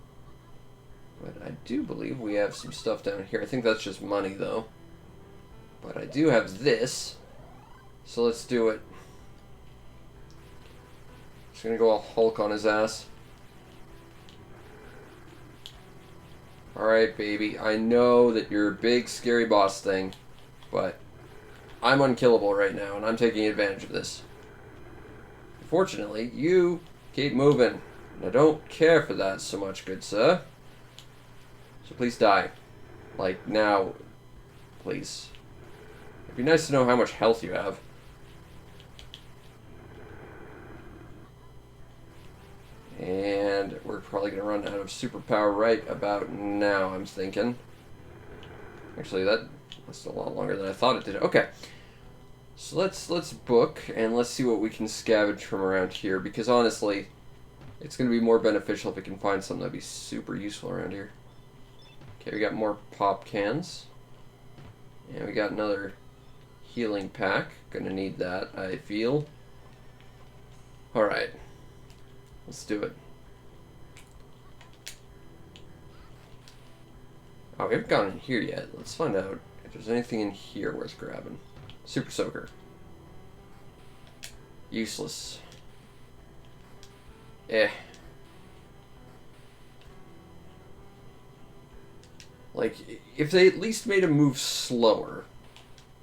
But I do believe we have some stuff down here. I think that's just money, though. But I do have this. So let's do it. Just gonna go all Hulk on his ass. Alright, baby. I know that you're a big, scary boss thing. But I'm unkillable right now, and I'm taking advantage of this. Fortunately, you keep moving. And I don't care for that so much, good sir. So please die. Like, now. Please. It'd be nice to know how much health you have. And we're probably going to run out of superpower right about now, I'm thinking. Actually, that That's a lot longer than I thought it did. Okay. So let's book, and let's see what we can scavenge from around here, because honestly, it's going to be more beneficial if we can find something that'd be super useful around here. Okay, we got more pop cans. And we got another healing pack. Gonna need that, I feel. Alright. Let's do it. Oh, we haven't gone in here yet. Let's find out if there's anything in here worth grabbing. Super Soaker. Useless. Like, if they at least made him move slower.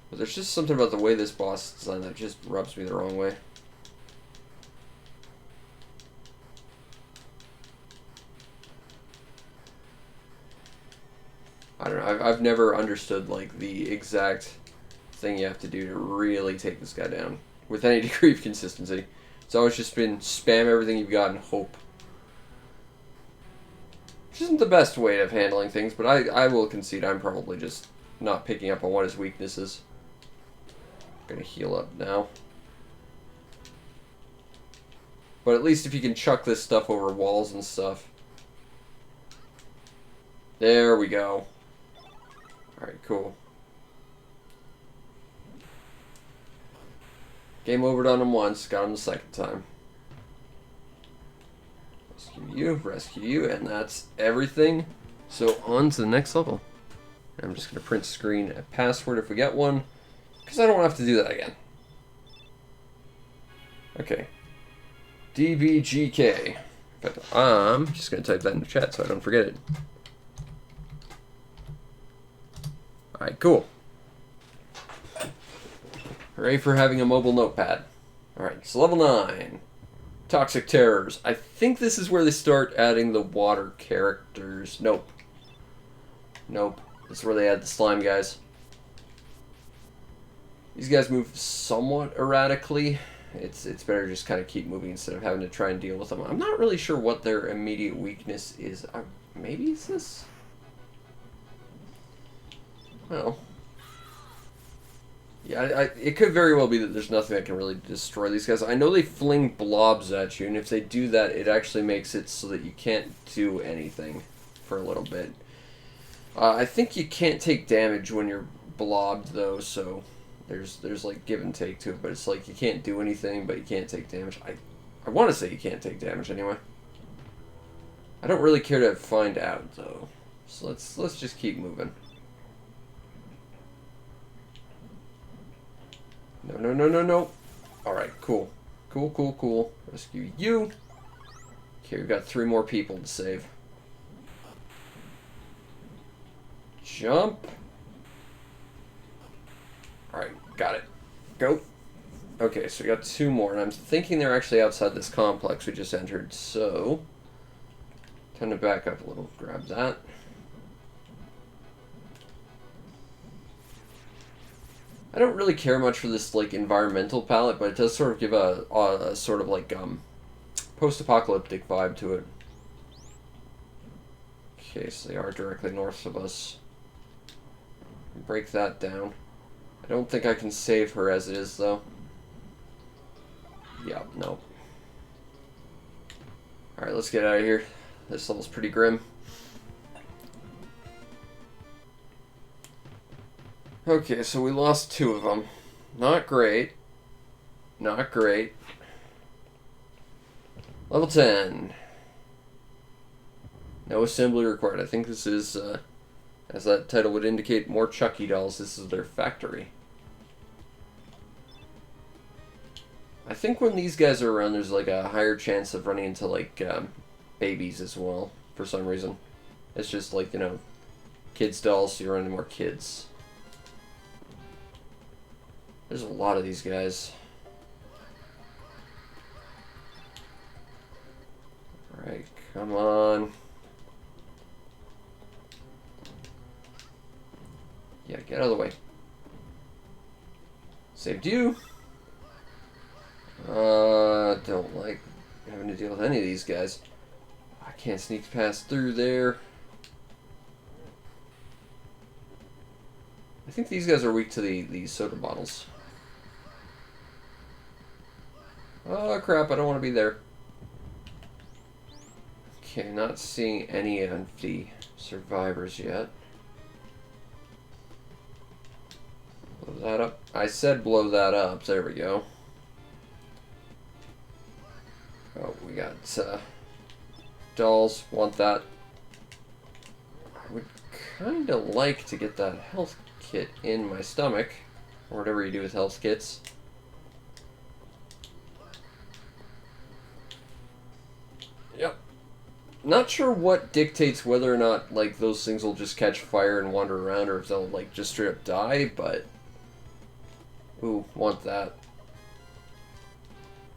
But there's just something about the way this boss is designed that just rubs me the wrong way. I don't know, I've never understood, like, the exact thing you have to do to really take this guy down with any degree of consistency. It's always just been spam everything you've got and hope. Which isn't the best way of handling things, but I will concede I'm probably just not picking up on what his weakness is. Gonna heal up now. But at least if you can chuck this stuff over walls and stuff. There we go. Alright, cool. Game overed on him once, got him the second time. Rescue you, and that's everything. So on to the next level. I'm just going to print screen a password if we get one, because I don't have to do that again. Okay. DBGK. But I'm just going to type that in the chat so I don't forget it. Alright, cool. Hooray for having a mobile notepad. Alright, so level 9. Toxic Terrors. I think this is where they start adding the water characters. Nope. Nope. This is where they add the slime guys. These guys move somewhat erratically. It's better to just kind of keep moving instead of having to try and deal with them. I'm not really sure what their immediate weakness is. Maybe it's this? Well. Yeah, it could very well be that there's nothing that can really destroy these guys. I know they fling blobs at you, and if they do that, it actually makes it so that you can't do anything for a little bit. I think you can't take damage when you're blobbed, though, so there's like give and take to it, but it's like you can't do anything, but you can't take damage. I want to say you can't take damage anyway. I don't really care to find out, though. So let's just keep moving. No. Alright, cool. Cool. Rescue you. Okay, we've got 3 more people to save. Jump. Alright, got it. Go. Okay, so we got 2 more, and I'm thinking they're actually outside this complex we just entered, so... time to back up a little. Grab that. I don't really care much for this, like, environmental palette, but it does sort of give a sort of, like, post-apocalyptic vibe to it. Okay, so they are directly north of us. Break that down. I don't think I can save her as it is, though. Yeah, no. Alright, let's get out of here. This level's pretty grim. Okay, so we lost 2 of them. Not great. Not great. Level 10. No assembly required. I think this is, as that title would indicate, more Chucky dolls. This is their factory. I think when these guys are around, there's like a higher chance of running into like babies as well, for some reason. It's just like, you know, kids dolls, so you run into more kids. There's a lot of these guys. Alright, come on. Yeah, get out of the way. Saved you. Don't like having to deal with any of these guys. I can't sneak past through there. I think these guys are weak to the soda bottles. Oh crap, I don't want to be there. Okay, not seeing any of the survivors yet. Blow that up. I said blow that up. There we go. Oh, we got dolls. Want that. I would kind of like to get that health kit in my stomach. Or whatever you do with health kits. Yep. Not sure what dictates whether or not, like, those things will just catch fire and wander around, or if they'll, like, just straight up die, but... Ooh, want that.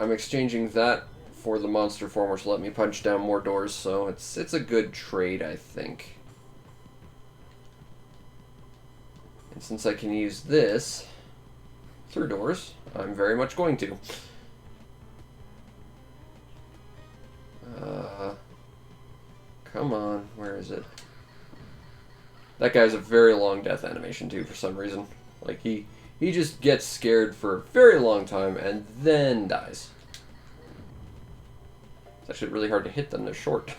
I'm exchanging that for the monster form, which will let me punch down more doors, so it's a good trade, I think. And since I can use this through doors, I'm very much going to. Come on, where is it? That guy's a very long death animation too, for some reason. Like, he just gets scared for a very long time and then dies. It's actually really hard to hit them, they're short.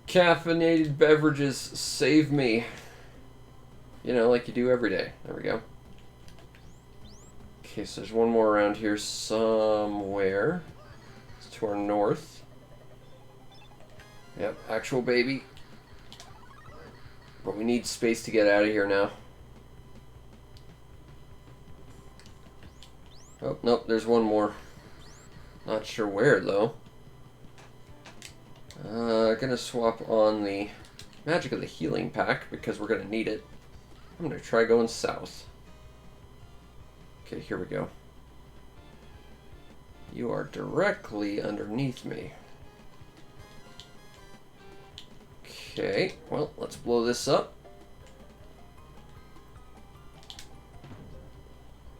Caffeinated beverages, save me. You know, like you do every day. There we go. Okay, so there's one more around here somewhere. It's to our north. Yep, actual baby. But we need space to get out of here now. Oh, nope, there's one more. Not sure where, though. Gonna swap on the Magic of the Healing Pack, because we're gonna need it. I'm gonna try going south. Okay, here we go. You are directly underneath me. Okay, well, let's blow this up.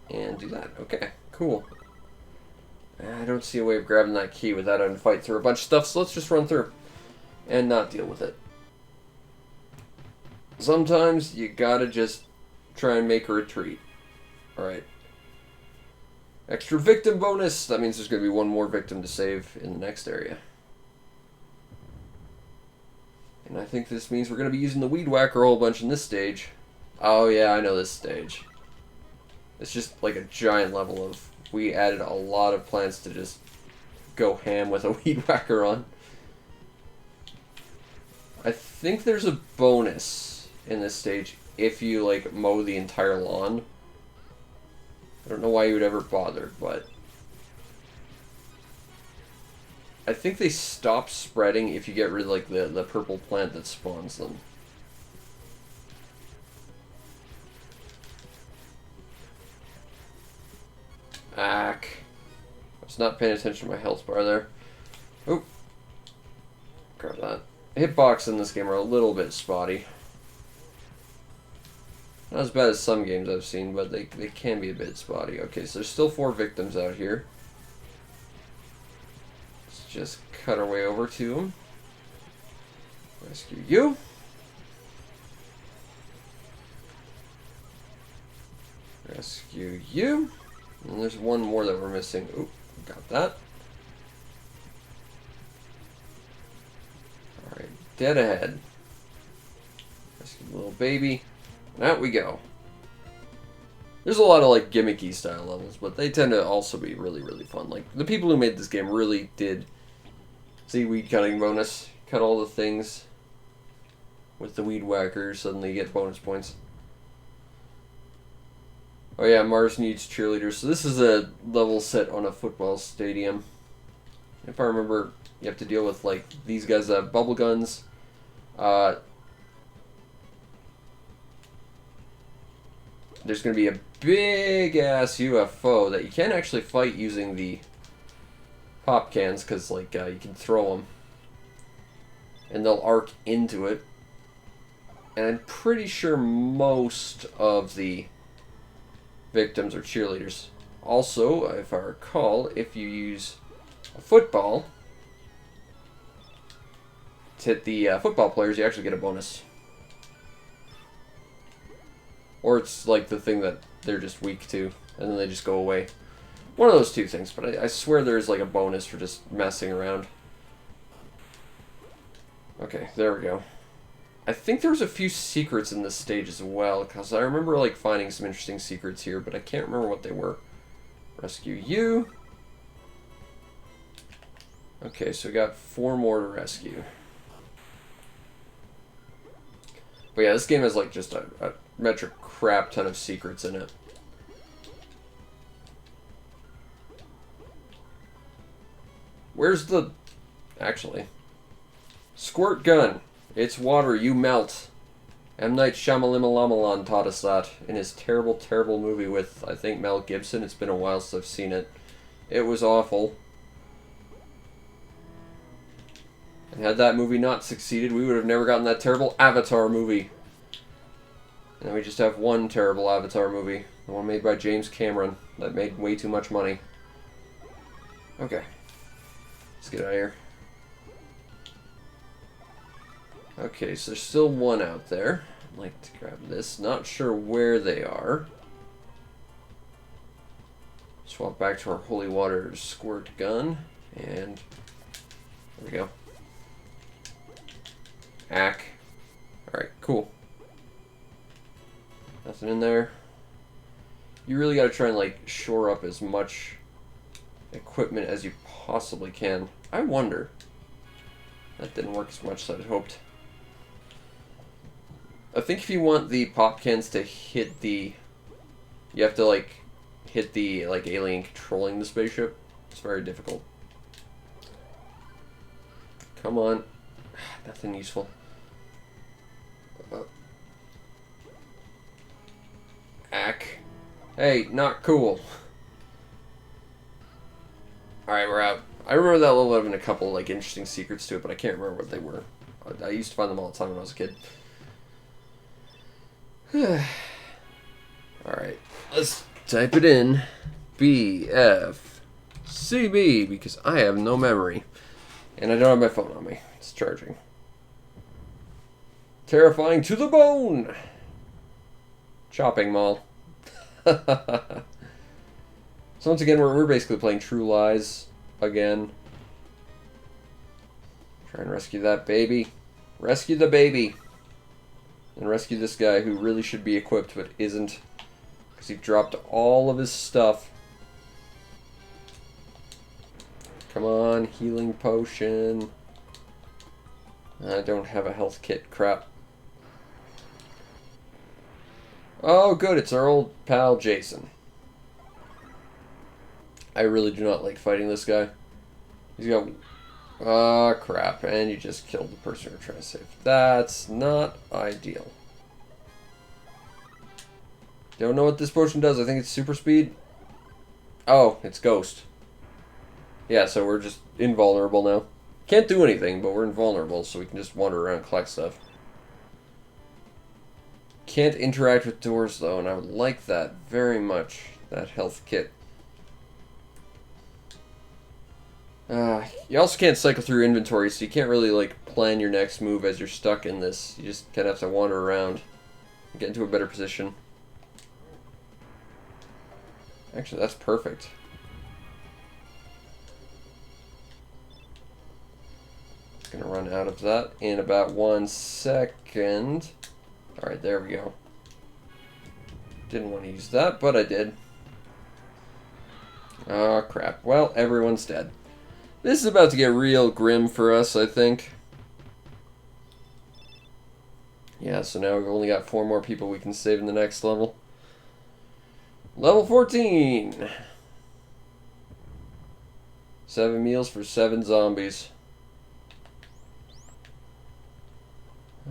And do that. Okay, cool. I don't see a way of grabbing that key without having to fight through a bunch of stuff, so let's just run through and not deal with it. Sometimes you gotta just try and make a retreat. Alright. Extra victim bonus! That means there's gonna be one more victim to save in the next area. And I think this means we're gonna be using the Weed Whacker a whole bunch in this stage. Oh yeah, I know this stage. It's just like a giant level of... We added a lot of plants to just go ham with a Weed Whacker on. I think there's a bonus in this stage if you, like, mow the entire lawn. I don't know why you would ever bother, but... I think they stop spreading if you get rid of, like, the purple plant that spawns them. Ack. I was not paying attention to my health bar there. Oop. Grab that. Hitbox in this game are a little bit spotty. Not as bad as some games I've seen, but they can be a bit spotty. Okay, so there's still 4 victims out here. Let's just cut our way over to them. Rescue you. Rescue you. And there's one more that we're missing. Oop, got that. Alright, dead ahead. Rescue the little baby. And out we go. There's a lot of, like, gimmicky style levels, but they tend to also be really, really fun. Like, the people who made this game really did... See, weed cutting bonus. Cut all the things with the Weed Whacker, suddenly you get bonus points. Oh yeah, Mars needs cheerleaders. So this is a level set on a football stadium. If I remember, you have to deal with, like, these guys that have bubble guns. There's going to be a big-ass UFO that you can't actually fight using the pop cans, because, like, you can throw them. And they'll arc into it. And I'm pretty sure most of the victims are cheerleaders. Also, if I recall, if you use a football, to hit the football players, you actually get a bonus. Or it's like the thing that they're just weak to, and then they just go away. One of those two things, but I swear there's like a bonus for just messing around. Okay, there we go. I think there was a few secrets in this stage as well, because I remember like finding some interesting secrets here, but I can't remember what they were. Rescue you. Okay, so we got 4 more to rescue. But yeah, this game has like just a metric crap ton of secrets in it. Where's the... Actually. Squirt gun. It's water, you melt. M. Night Shyamalan taught us that in his terrible, terrible movie with, I think, Mel Gibson. It's been a while since I've seen it. It was awful. And had that movie not succeeded, we would have never gotten that terrible Avatar movie. And we just have one terrible Avatar movie. The one made by James Cameron that made way too much money. Okay. Let's get out of here. Okay, so there's still one out there. I'd like to grab this. Not sure where they are. Swap back to our holy water squirt gun. And there we go. Ack. Alright, cool. Nothing in there. You really gotta try and like shore up as much equipment as you possibly can. I wonder. That didn't work as much as I'd hoped. I think if you want the pop cans to hit the... You have to like hit the like alien controlling the spaceship. It's very difficult. Come on. Nothing useful. Ack. Hey, not cool. Alright, we're out. I remember that level having a couple like interesting secrets to it, but I can't remember what they were. I used to find them all the time when I was a kid. Alright, let's type it in. BFCB, because I have no memory. And I don't have my phone on me. It's charging. Terrifying to the bone! Chopping mall. So once again, we're basically playing True Lies again. Try and rescue that baby. Rescue the baby. And rescue this guy who really should be equipped but isn't. Because he dropped all of his stuff. Come on, healing potion. I don't have a health kit, crap. Oh good, it's our old pal Jason. I really do not like fighting this guy. He's got... Ah, crap. And you just killed the person you're trying to save. That's not ideal. Don't know what this potion does. I think it's super speed. Oh, it's ghost. Yeah, so we're just invulnerable now. Can't do anything, but we're invulnerable, so we can just wander around and collect stuff. Can't interact with doors, though, and I would like that very much. That health kit. You also can't cycle through inventory, so you can't really like plan your next move as you're stuck in this. You just kind of have to wander around and get into a better position. Actually, that's perfect. Gonna run out of that in about 1 second. Alright, there we go. Didn't want to use that, but I did. Oh, crap. Well, everyone's dead. This is about to get real grim for us, I think. Yeah, so now we've only got 4 more people we can save in the next level. Level 14! 7 meals for 7 zombies.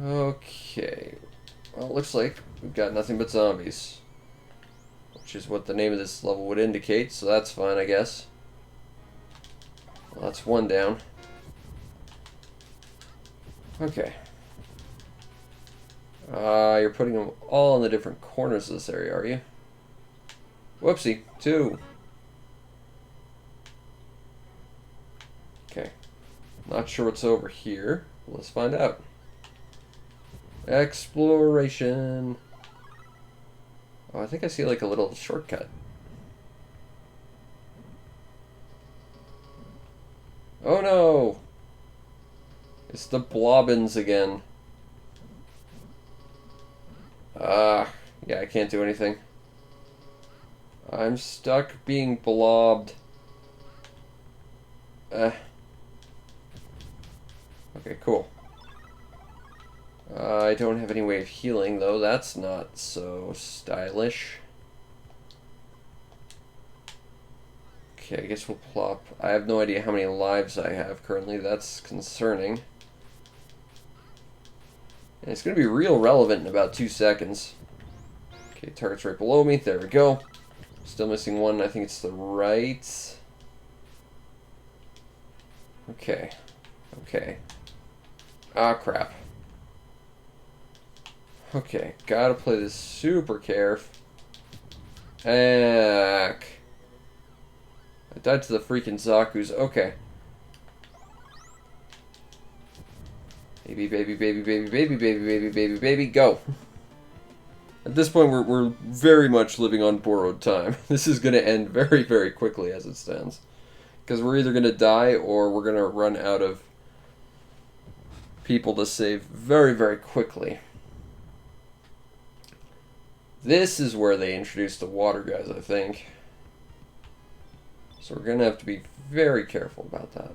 Okay. Well, it looks like we've got nothing but zombies. Which is what the name of this level would indicate, so that's fine, I guess. Well, that's 1 down. Okay. You're putting them all in the different corners of this area, are you? Whoopsie. 2. Okay. Not sure what's over here. Let's find out. Exploration. Oh, I think I see like a little shortcut. Oh no! It's the Blobbins again. Yeah, I can't do anything. I'm stuck being blobbed. Okay, cool. I don't have any way of healing, though. That's not so stylish. Okay, I guess we'll plop. I have no idea how many lives I have currently. That's concerning. And it's going to be real relevant in about 2 seconds. Okay, target's right below me. There we go. Still missing one. I think it's the right. Okay. Okay. Ah, crap. Okay, gotta play this super caref. Heck. I died to the freaking Zaku's. Okay. Baby, baby, baby, baby, baby, baby, baby, baby, baby, go. At this point, we're very much living on borrowed time. This is going to end very, very quickly as it stands. Because we're either going to die or we're going to run out of people to save very, very quickly. This is where they introduced the water guys, I think. So we're going to have to be very careful about that.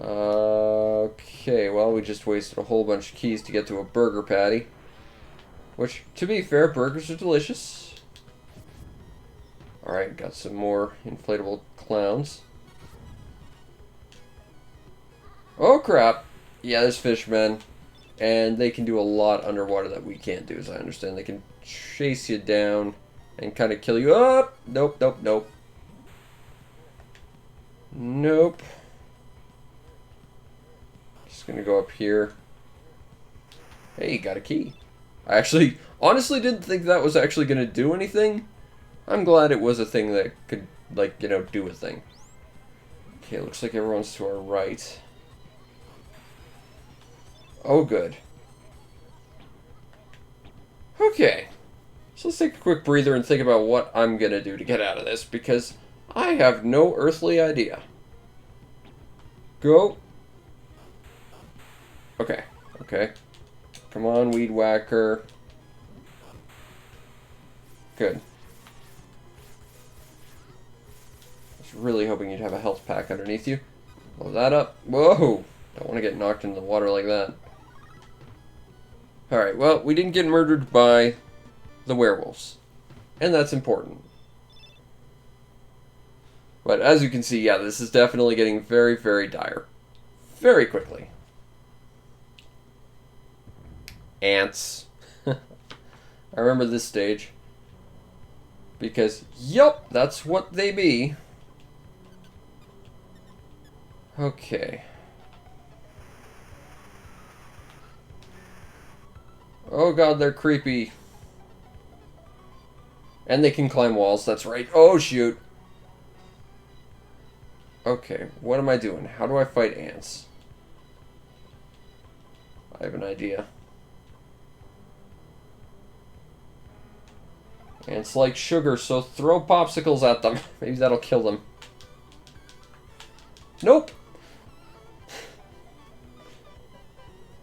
Okay, well, we just wasted a whole bunch of keys to get to a burger patty. Which, to be fair, burgers are delicious. Alright, got some more inflatable clowns. Oh, crap. Yeah, there's fishmen. And they can do a lot underwater that we can't do, as I understand. They can chase you down and kind of kill you. Oh, nope, nope, nope. Nope. Just gonna go up here. Hey, got a key. I actually, honestly didn't think that was actually gonna do anything. I'm glad it was a thing that could, like, you know, do a thing. Okay, looks like everyone's to our right. Oh, good. Okay. So let's take a quick breather and think about what I'm gonna do to get out of this, because I have no earthly idea. Go. Okay. Okay. Come on, weed whacker. Good. I was really hoping you'd have a health pack underneath you. Blow that up. Whoa! Don't want to get knocked into the water like that. Alright, well, we didn't get murdered by the werewolves. And that's important. But as you can see, yeah, this is definitely getting very, very dire. Very quickly. Ants. I remember this stage. Because, yup, that's what they be. Okay. Oh god, they're creepy. And they can climb walls, that's right. Oh, shoot. Okay, what am I doing? How do I fight ants? I have an idea. Ants like sugar, so throw popsicles at them. Maybe that'll kill them. Nope.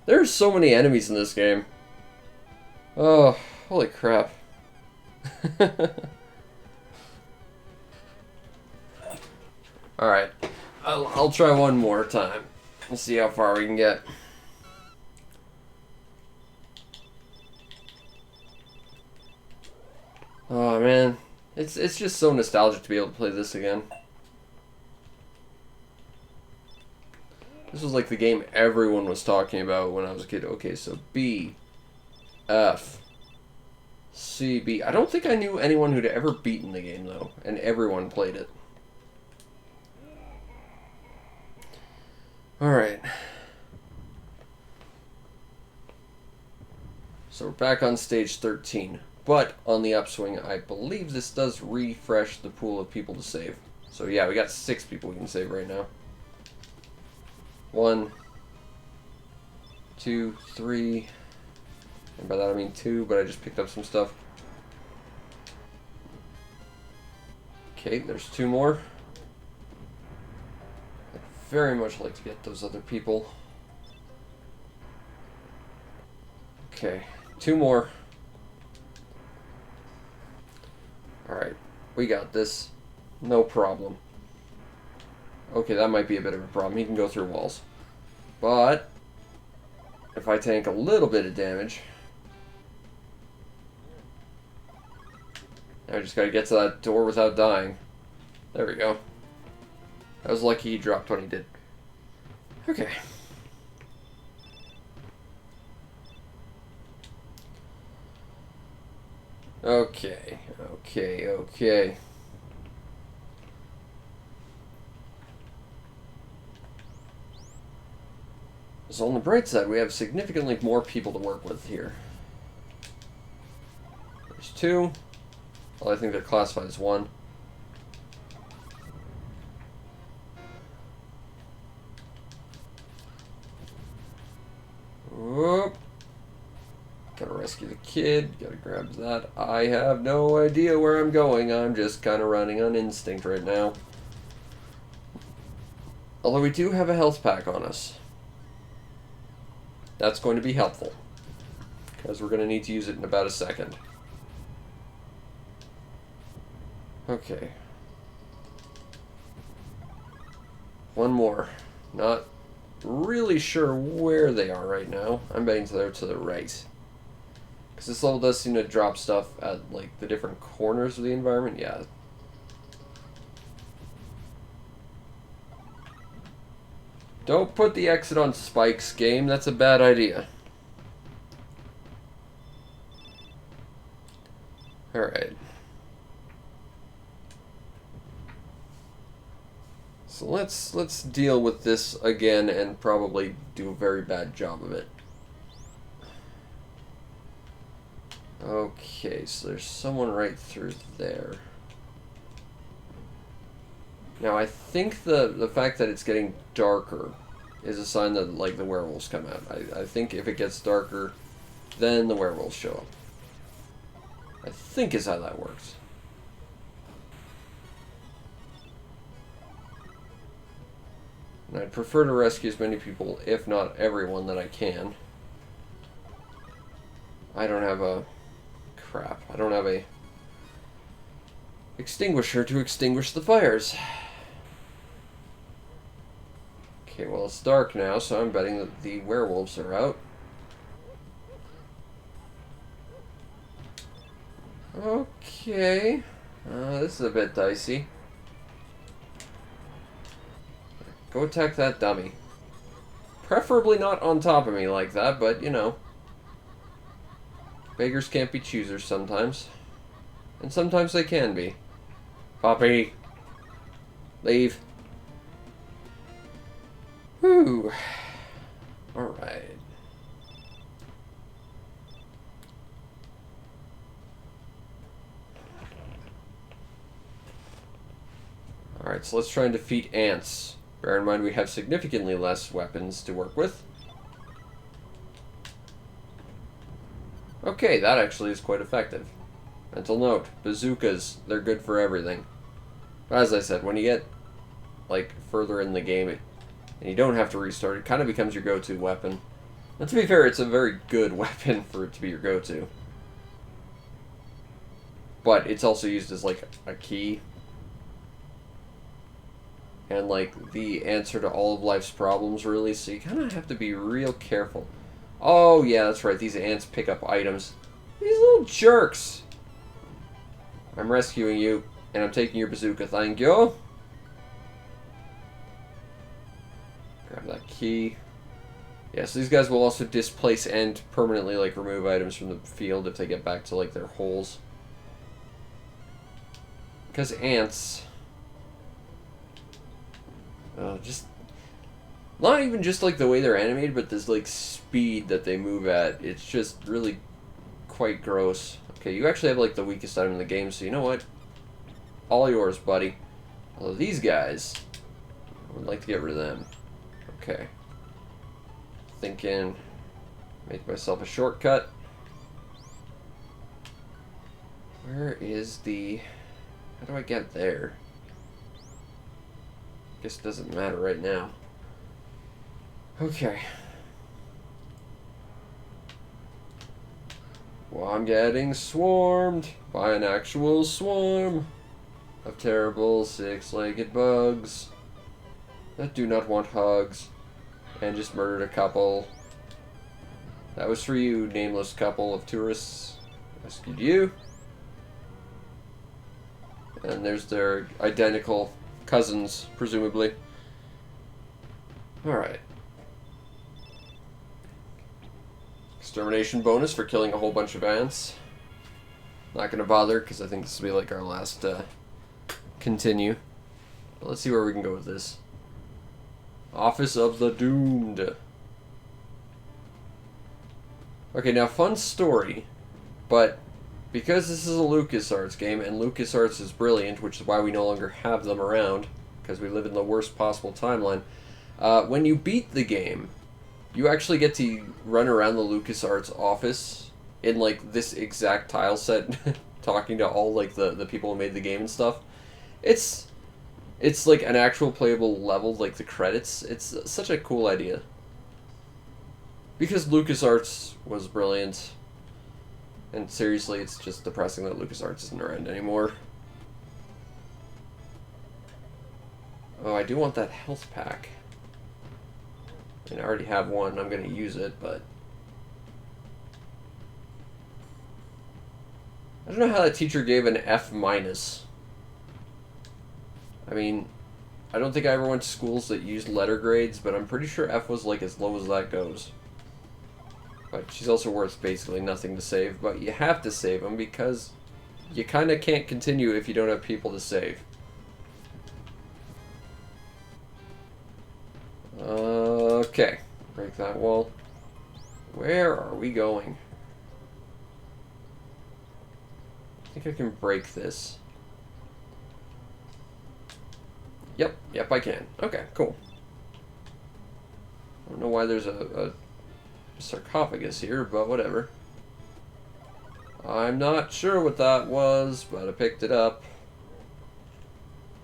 There's so many enemies in this game. Oh, holy crap. Alright. I'll try one more time. We'll see how far we can get. Oh man. It's just so nostalgic to be able to play this again. This was like the game everyone was talking about when I was a kid. Okay, so B, F, C, B. I don't think I knew anyone who'd ever beaten the game, though. And everyone played it. Alright. So we're back on stage 13. But on the upswing, I believe this does refresh the pool of people to save. So yeah, we got 6 people we can save right now. 1, 2, 3. And by that I mean 2, but I just picked up some stuff. Okay, there's 2 more. I'd very much like to get those other people. Okay, 2 more. Alright, we got this. No problem. Okay, that might be a bit of a problem. He can go through walls. But if I tank a little bit of damage, I just gotta get to that door without dying. There we go. I was lucky he dropped when he did. Okay. Okay. So on the bright side, we have significantly more people to work with here. There's 2. Well, I think they're classified as 1. Whoop. Gotta rescue the kid. Gotta grab that. I have no idea where I'm going. I'm just kind of running on instinct right now. Although we do have a health pack on us. That's going to be helpful, because we're going to need to use it in about a second. Okay. 1 more. Not really sure where they are right now. I'm betting they're to the right. Because this level does seem to drop stuff at, like, the different corners of the environment. Yeah. Don't put the exit on spikes, game. That's a bad idea. Alright. So let's deal with this again and probably do a very bad job of it. Okay, so there's someone right through there. Now, I think the fact that it's getting darker is a sign that, like, the werewolves come out. I think if it gets darker, then the werewolves show up. I think is how that works. And I'd prefer to rescue as many people, if not everyone, that I can. I don't have a... crap. I don't have a extinguisher to extinguish the fires. Okay, well, it's dark now, so I'm betting that the werewolves are out. Okay. This is a bit dicey. Go attack that dummy. Preferably not on top of me like that, but, you know. Beggars can't be choosers sometimes. And sometimes they can be. Poppy! Leave. Whew. Alright. Alright, so let's try and defeat ants. Bear in mind we have significantly less weapons to work with. Okay, that actually is quite effective. Mental note, bazookas, they're good for everything. But as I said, when you get, like, further in the game, and you don't have to restart, it kind of becomes your go-to weapon. And to be fair, it's a very good weapon for it to be your go-to. But it's also used as, like, a key. And, like, the answer to all of life's problems, really, so you kind of have to be real careful. Oh, yeah, that's right, these ants pick up items. These little jerks! I'm rescuing you, and I'm taking your bazooka, thank you. Grab that key. Yeah, so these guys will also displace and permanently, like, remove items from the field if they get back to, like, their holes. Because ants... just... Not even just, like, the way they're animated, but this, like, speed that they move at. It's just really quite gross. Okay, you actually have, like, the weakest item in the game, so you know what? All yours, buddy. Although these guys, I would like to get rid of them. Okay. thinking, make myself a shortcut. Where is the... How do I get there? Guess it doesn't matter right now. Okay. Well, I'm getting swarmed by an actual swarm of terrible six-legged bugs that do not want hugs and just murdered a couple. That was for you, nameless couple of tourists. Rescued you. And there's their identical cousins, presumably. Alright. Extermination bonus for killing a whole bunch of ants. Not gonna bother, because I think this will be like our last continue. But let's see where we can go with this. Office of the Doomed. Okay, now fun story, but because this is a LucasArts game, and LucasArts is brilliant, which is why we no longer have them around, because we live in the worst possible timeline, when you beat the game, you actually get to run around the LucasArts office in, like, this exact tile set, talking to all, like, the people who made the game and stuff. It's like an actual playable level, like the credits. It's such a cool idea. Because LucasArts was brilliant. And seriously, it's just depressing that LucasArts isn't around anymore. Oh, I do want that health pack. I mean, I already have one. I'm going to use it, but... I don't know how that teacher gave an F-. I mean, I don't think I ever went to schools that used letter grades, but I'm pretty sure F was like as low as that goes. But she's also worth basically nothing to save, but you have to save them because you kind of can't continue if you don't have people to save. Okay, break that wall. Where are we going? I think I can break this. Yep, I can. Okay, cool. I don't know why there's a sarcophagus here, but whatever. I'm not sure what that was, but I picked it up.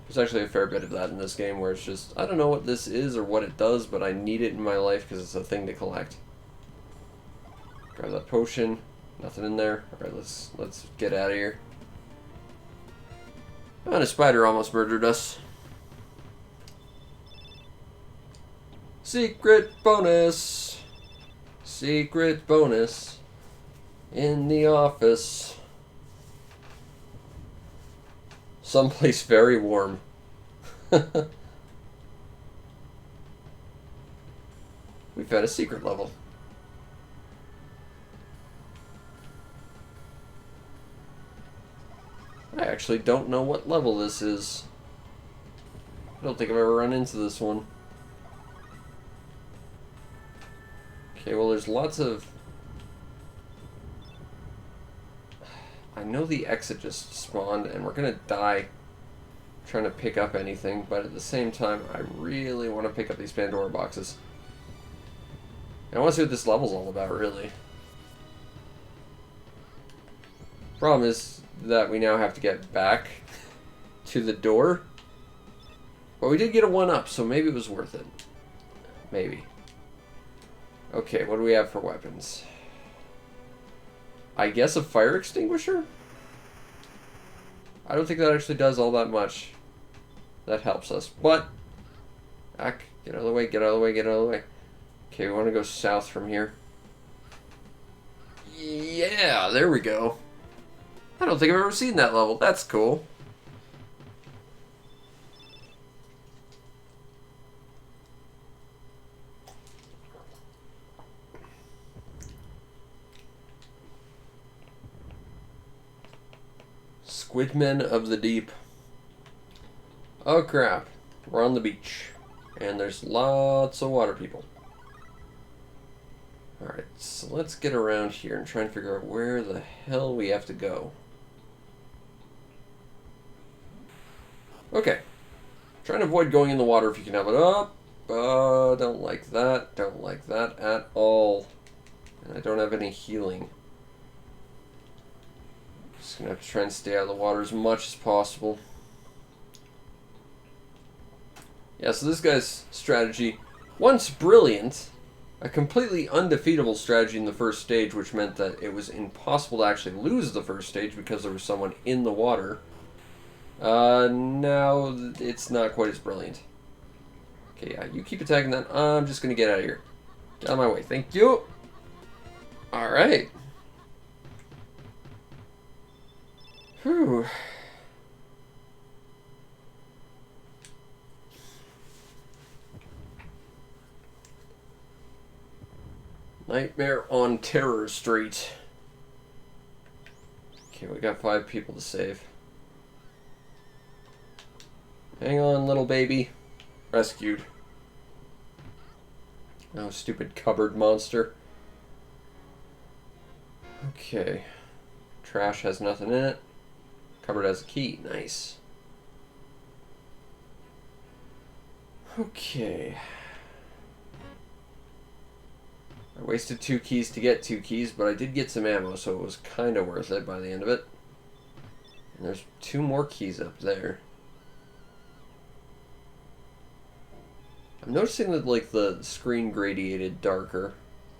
There's actually a fair bit of that in this game where it's just, I don't know what this is or what it does, but I need it in my life because it's a thing to collect. Grab that potion. Nothing in there. Alright, let's get out of here. Oh, and a spider almost murdered us. Secret bonus! Secret bonus in the office. Someplace very warm. We found a secret level. I actually don't know what level this is. I don't think I've ever run into this one. Okay, well, there's lots of... I know the exit just spawned, and we're gonna die trying to pick up anything, but at the same time, I really want to pick up these Pandora boxes. And I want to see what this level's all about, really. Problem is that we now have to get back to the door. But we did get a 1-up, so maybe it was worth it. Maybe. Okay, what do we have for weapons? I guess a fire extinguisher? I don't think that actually does all that much. That helps us. But, back, get out of the way, get out of the way, get out of the way. Okay, we want to go south from here. Yeah, there we go. I don't think I've ever seen that level. That's cool. Squidmen of the Deep. Oh crap. We're on the beach. And there's lots of water people. Alright, so let's get around here and try and figure out where the hell we have to go. Okay. Trying to avoid going in the water if you can help it. Oh, Don't like that. Don't like that at all. And I don't have any healing. Just gonna have to try and stay out of the water as much as possible. Yeah, so this guy's strategy, once brilliant, a completely undefeatable strategy in the first stage, which meant that it was impossible to actually lose the first stage because there was someone in the water. Now it's not quite as brilliant. Okay, yeah, you keep attacking that. I'm just gonna get out of here. Get out of my way. Thank you. Alright. Whew. Nightmare on Terror Street. Okay, we got 5 people to save. Hang on, little baby. Rescued. Oh, stupid cupboard monster. Okay. Trash has nothing in it. Cupboard has a key. Nice. Okay. I wasted 2 keys to get 2 keys, but I did get some ammo, so it was kind of worth it by the end of it. And there's 2 more keys up there. I'm noticing that, like, the screen gradiated darker.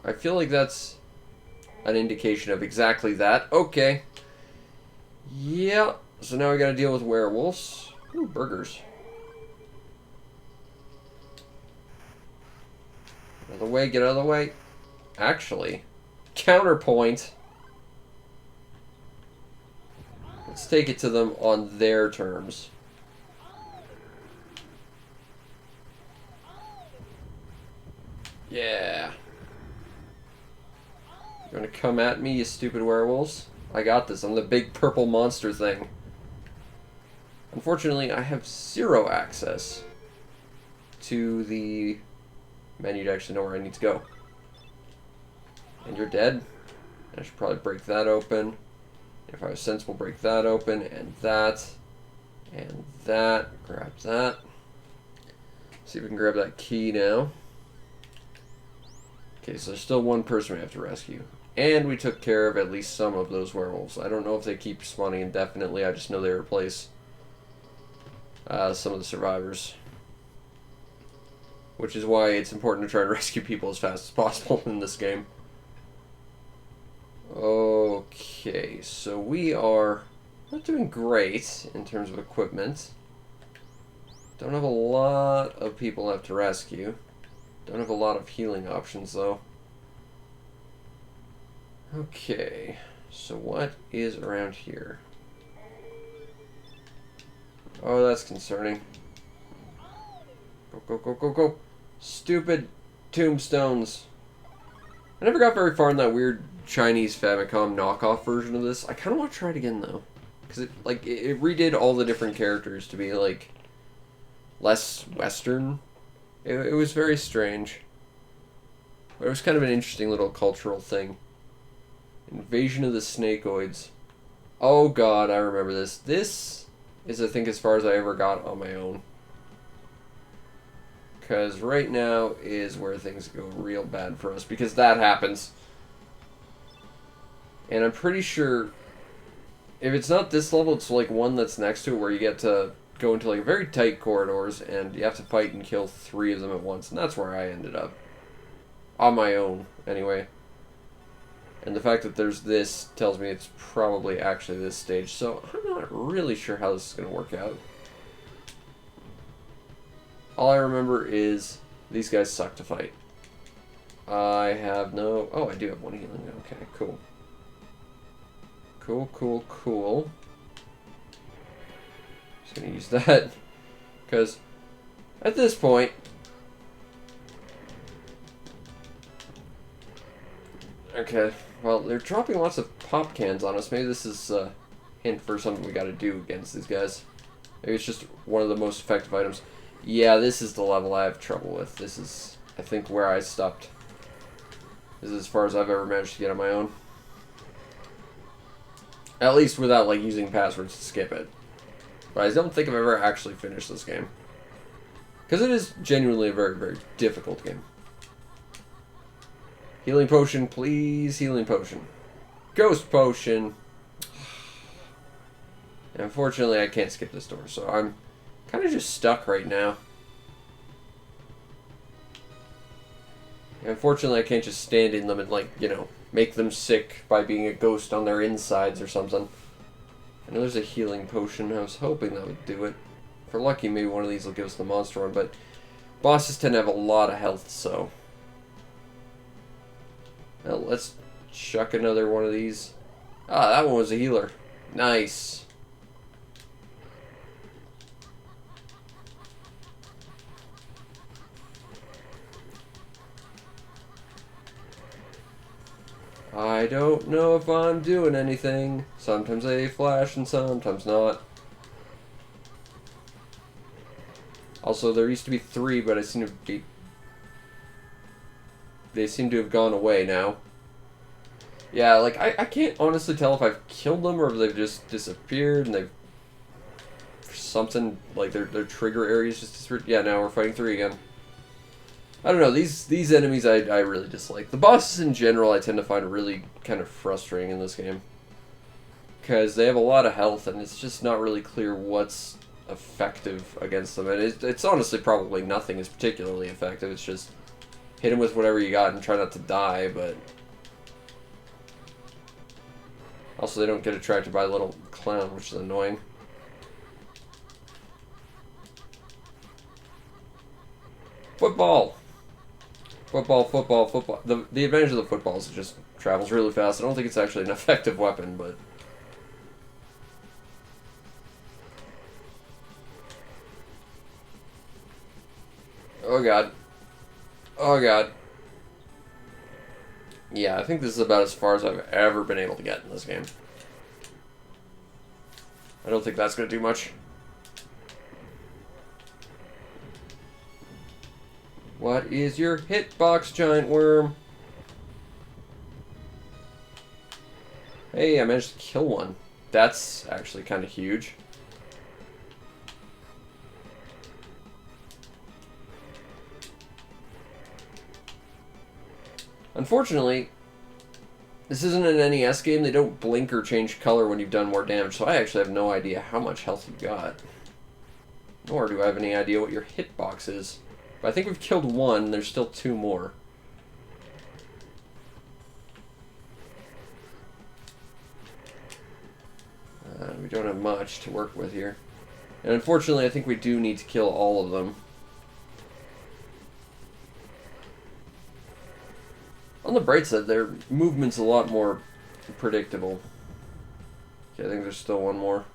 I feel like that's an indication of exactly that. Okay. Yeah. So now we gotta deal with werewolves. Ooh, burgers. Get out of the way, get out of the way. Actually, counterpoint. Let's take it to them on their terms. Yeah. You're gonna come at me, you stupid werewolves? I got this. I'm the big purple monster thing. Unfortunately, I have 0 access to the menu to actually know where I need to go. And you're dead. I should probably break that open. If I was sensible, break that open, and that. And that. Grab that. See if we can grab that key now. Okay, so there's still 1 person we have to rescue. And we took care of at least some of those werewolves. I don't know if they keep spawning indefinitely. I just know they replace some of the survivors. Which is why it's important to try and rescue people as fast as possible in this game. Okay, so we are not doing great in terms of equipment. Don't have a lot of people left to rescue. Don't have a lot of healing options, though. Okay, so what is around here? Oh, that's concerning. Go, go, go, go, go. Stupid tombstones. I never got very far in that weird Chinese Famicom knockoff version of this. I kind of want to try it again, though. Because it redid all the different characters to be, like, less Western. It was very strange. But it was kind of an interesting little cultural thing. Invasion of the Snakeoids. Oh god, I remember this. This is, I think, as far as I ever got on my own. Because right now is where things go real bad for us. Because that happens. And I'm pretty sure, if it's not this level, it's like one that's next to it where you get to go into like very tight corridors and you have to fight and kill 3 of them at once. And that's where I ended up. On my own, anyway. And the fact that there's this tells me it's probably actually this stage. So I'm not really sure how this is going to work out. All I remember is these guys suck to fight. I have no... Oh, I do have 1 healing. Okay, cool. Cool, cool, cool. Just going to use that. Because at this point... Okay, well, they're dropping lots of pop cans on us. Maybe this is a hint for something we gotta do against these guys. Maybe it's just one of the most effective items. Yeah, this is the level I have trouble with. This is, I think, where I stopped. This is as far as I've ever managed to get on my own. At least without, like, using passwords to skip it. But I don't think I've ever actually finished this game. Because it is genuinely a very, very difficult game. Healing potion, please. Healing potion. Ghost potion. And unfortunately, I can't skip this door, so I'm kind of just stuck right now. And unfortunately, I can't just stand in them and, like, you know, make them sick by being a ghost on their insides or something. I know there's a healing potion. I was hoping that would do it. If we're lucky, maybe one of these will give us the monster one, but bosses tend to have a lot of health, so... Well, let's chuck another one of these. Ah, that one was a healer. Nice. I don't know if I'm doing anything. Sometimes they flash and sometimes not. Also, there used to be 3, but they seem to have gone away now. Yeah, like, I can't honestly tell if I've killed them or if they've just disappeared and they've... something, like, their trigger areas just disappeared. Yeah, now we're fighting 3 again. I don't know, these enemies I really dislike. The bosses in general I tend to find really kind of frustrating in this game. Because they have a lot of health and it's just not really clear what's effective against them. And it's honestly probably nothing is particularly effective. It's just hit them with whatever you got and try not to die, but... Also, they don't get attracted by a little clown, which is annoying. Football! Football, football, football. The advantage of the football is it just travels really fast. I don't think it's actually an effective weapon, but... Oh god. Oh god. Yeah, I think this is about as far as I've ever been able to get in this game. I don't think that's going to do much. What is your hitbox, giant worm? Hey, I managed to kill one. That's actually kind of huge. Unfortunately, this isn't an NES game. They don't blink or change color when you've done more damage, so I actually have no idea how much health you got. Nor do I have any idea what your hitbox is. But I think we've killed one, and there's still 2 more. We don't have much to work with here. And unfortunately, I think we do need to kill all of them. On the bright side, their movement's a lot more predictable. Okay, I think there's still one more.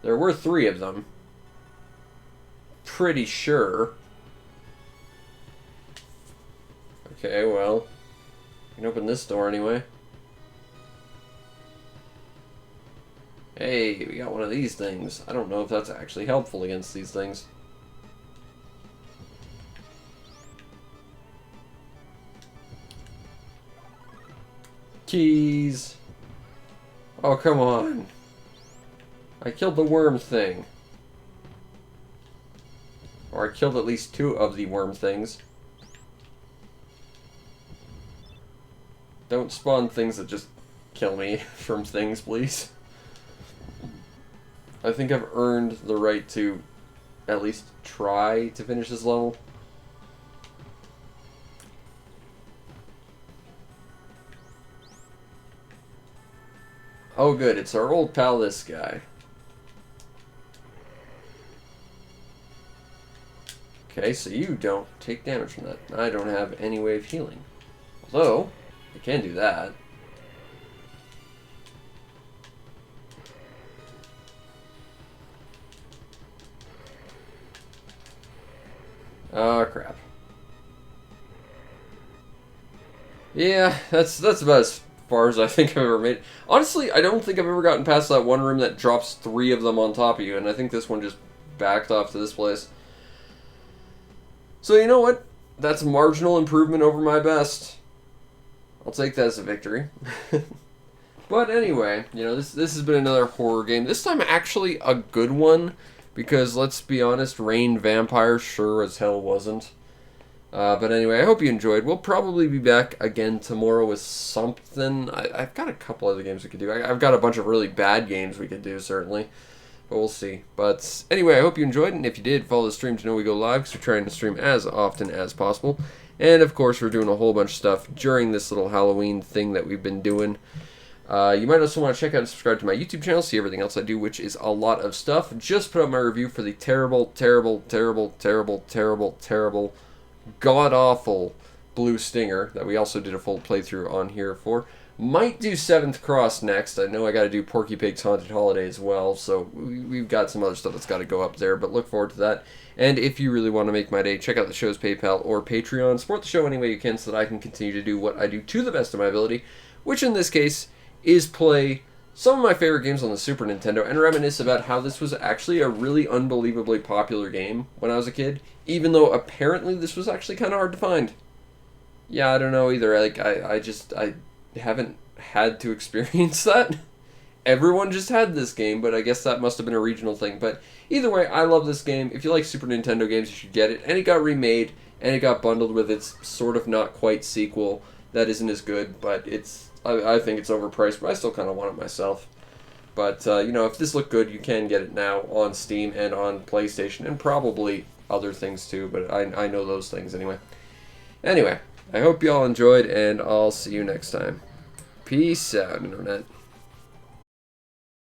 There were 3 of them. Pretty sure. Okay, well, you can open this door anyway. Hey, we got one of these things. I don't know if that's actually helpful against these things. Keys. Oh, come on. I killed the worm thing. Or I killed at least 2 of the worm things. Don't spawn things that just kill me from things, please. I think I've earned the right to at least try to finish this level. Oh good, it's our old pal, this guy. Okay, so you don't take damage from that. I don't have any way of healing. Although, I can do that. Oh, crap. Yeah, that's about as far as I think I've ever made it. Honestly, I don't think I've ever gotten past that one room that drops 3 of them on top of you, and I think this one just backed off to this place. So you know what? That's a marginal improvement over my best. I'll take that as a victory. But anyway, you know, this has been another horror game. This time actually a good one, Because, let's be honest, Rain Vampire sure as hell wasn't. But anyway, I hope you enjoyed. We'll probably be back again tomorrow with something. I've got a couple other games we could do. I've got a bunch of really bad games we could do, certainly. But we'll see. But anyway, I hope you enjoyed, and if you did, follow the stream to know we go live, because we're trying to stream as often as possible. And, of course, we're doing a whole bunch of stuff during this little Halloween thing that we've been doing. You might also want to check out and subscribe to my YouTube channel, see everything else I do, which is a lot of stuff. Just put out my review for the terrible, god-awful Blue Stinger that we also did a full playthrough on here for. Might do 7th Cross next. I know I got to do Porky Pig's Haunted Holiday as well, so we've got some other stuff that's got to go up there, but look forward to that. And if you really want to make my day, check out the show's PayPal or Patreon. Support the show any way you can so that I can continue to do what I do to the best of my ability, which in this case is play some of my favorite games on the Super Nintendo and reminisce about how this was actually a really unbelievably popular game when I was a kid, even though apparently this was actually kind of hard to find. Yeah, I don't know either. Like, I haven't had to experience that. Everyone just had this game, but I guess that must have been a regional thing. But either way, I love this game. If you like Super Nintendo games, you should get it. And it got remade, and it got bundled with its sort of not quite sequel that isn't as good, but I think it's overpriced, but I still kind of want it myself. But, you know, if this looked good, you can get it now on Steam and on PlayStation, and probably other things too, but I know those things anyway. Anyway, I hope you all enjoyed, and I'll see you next time. Peace out, Internet.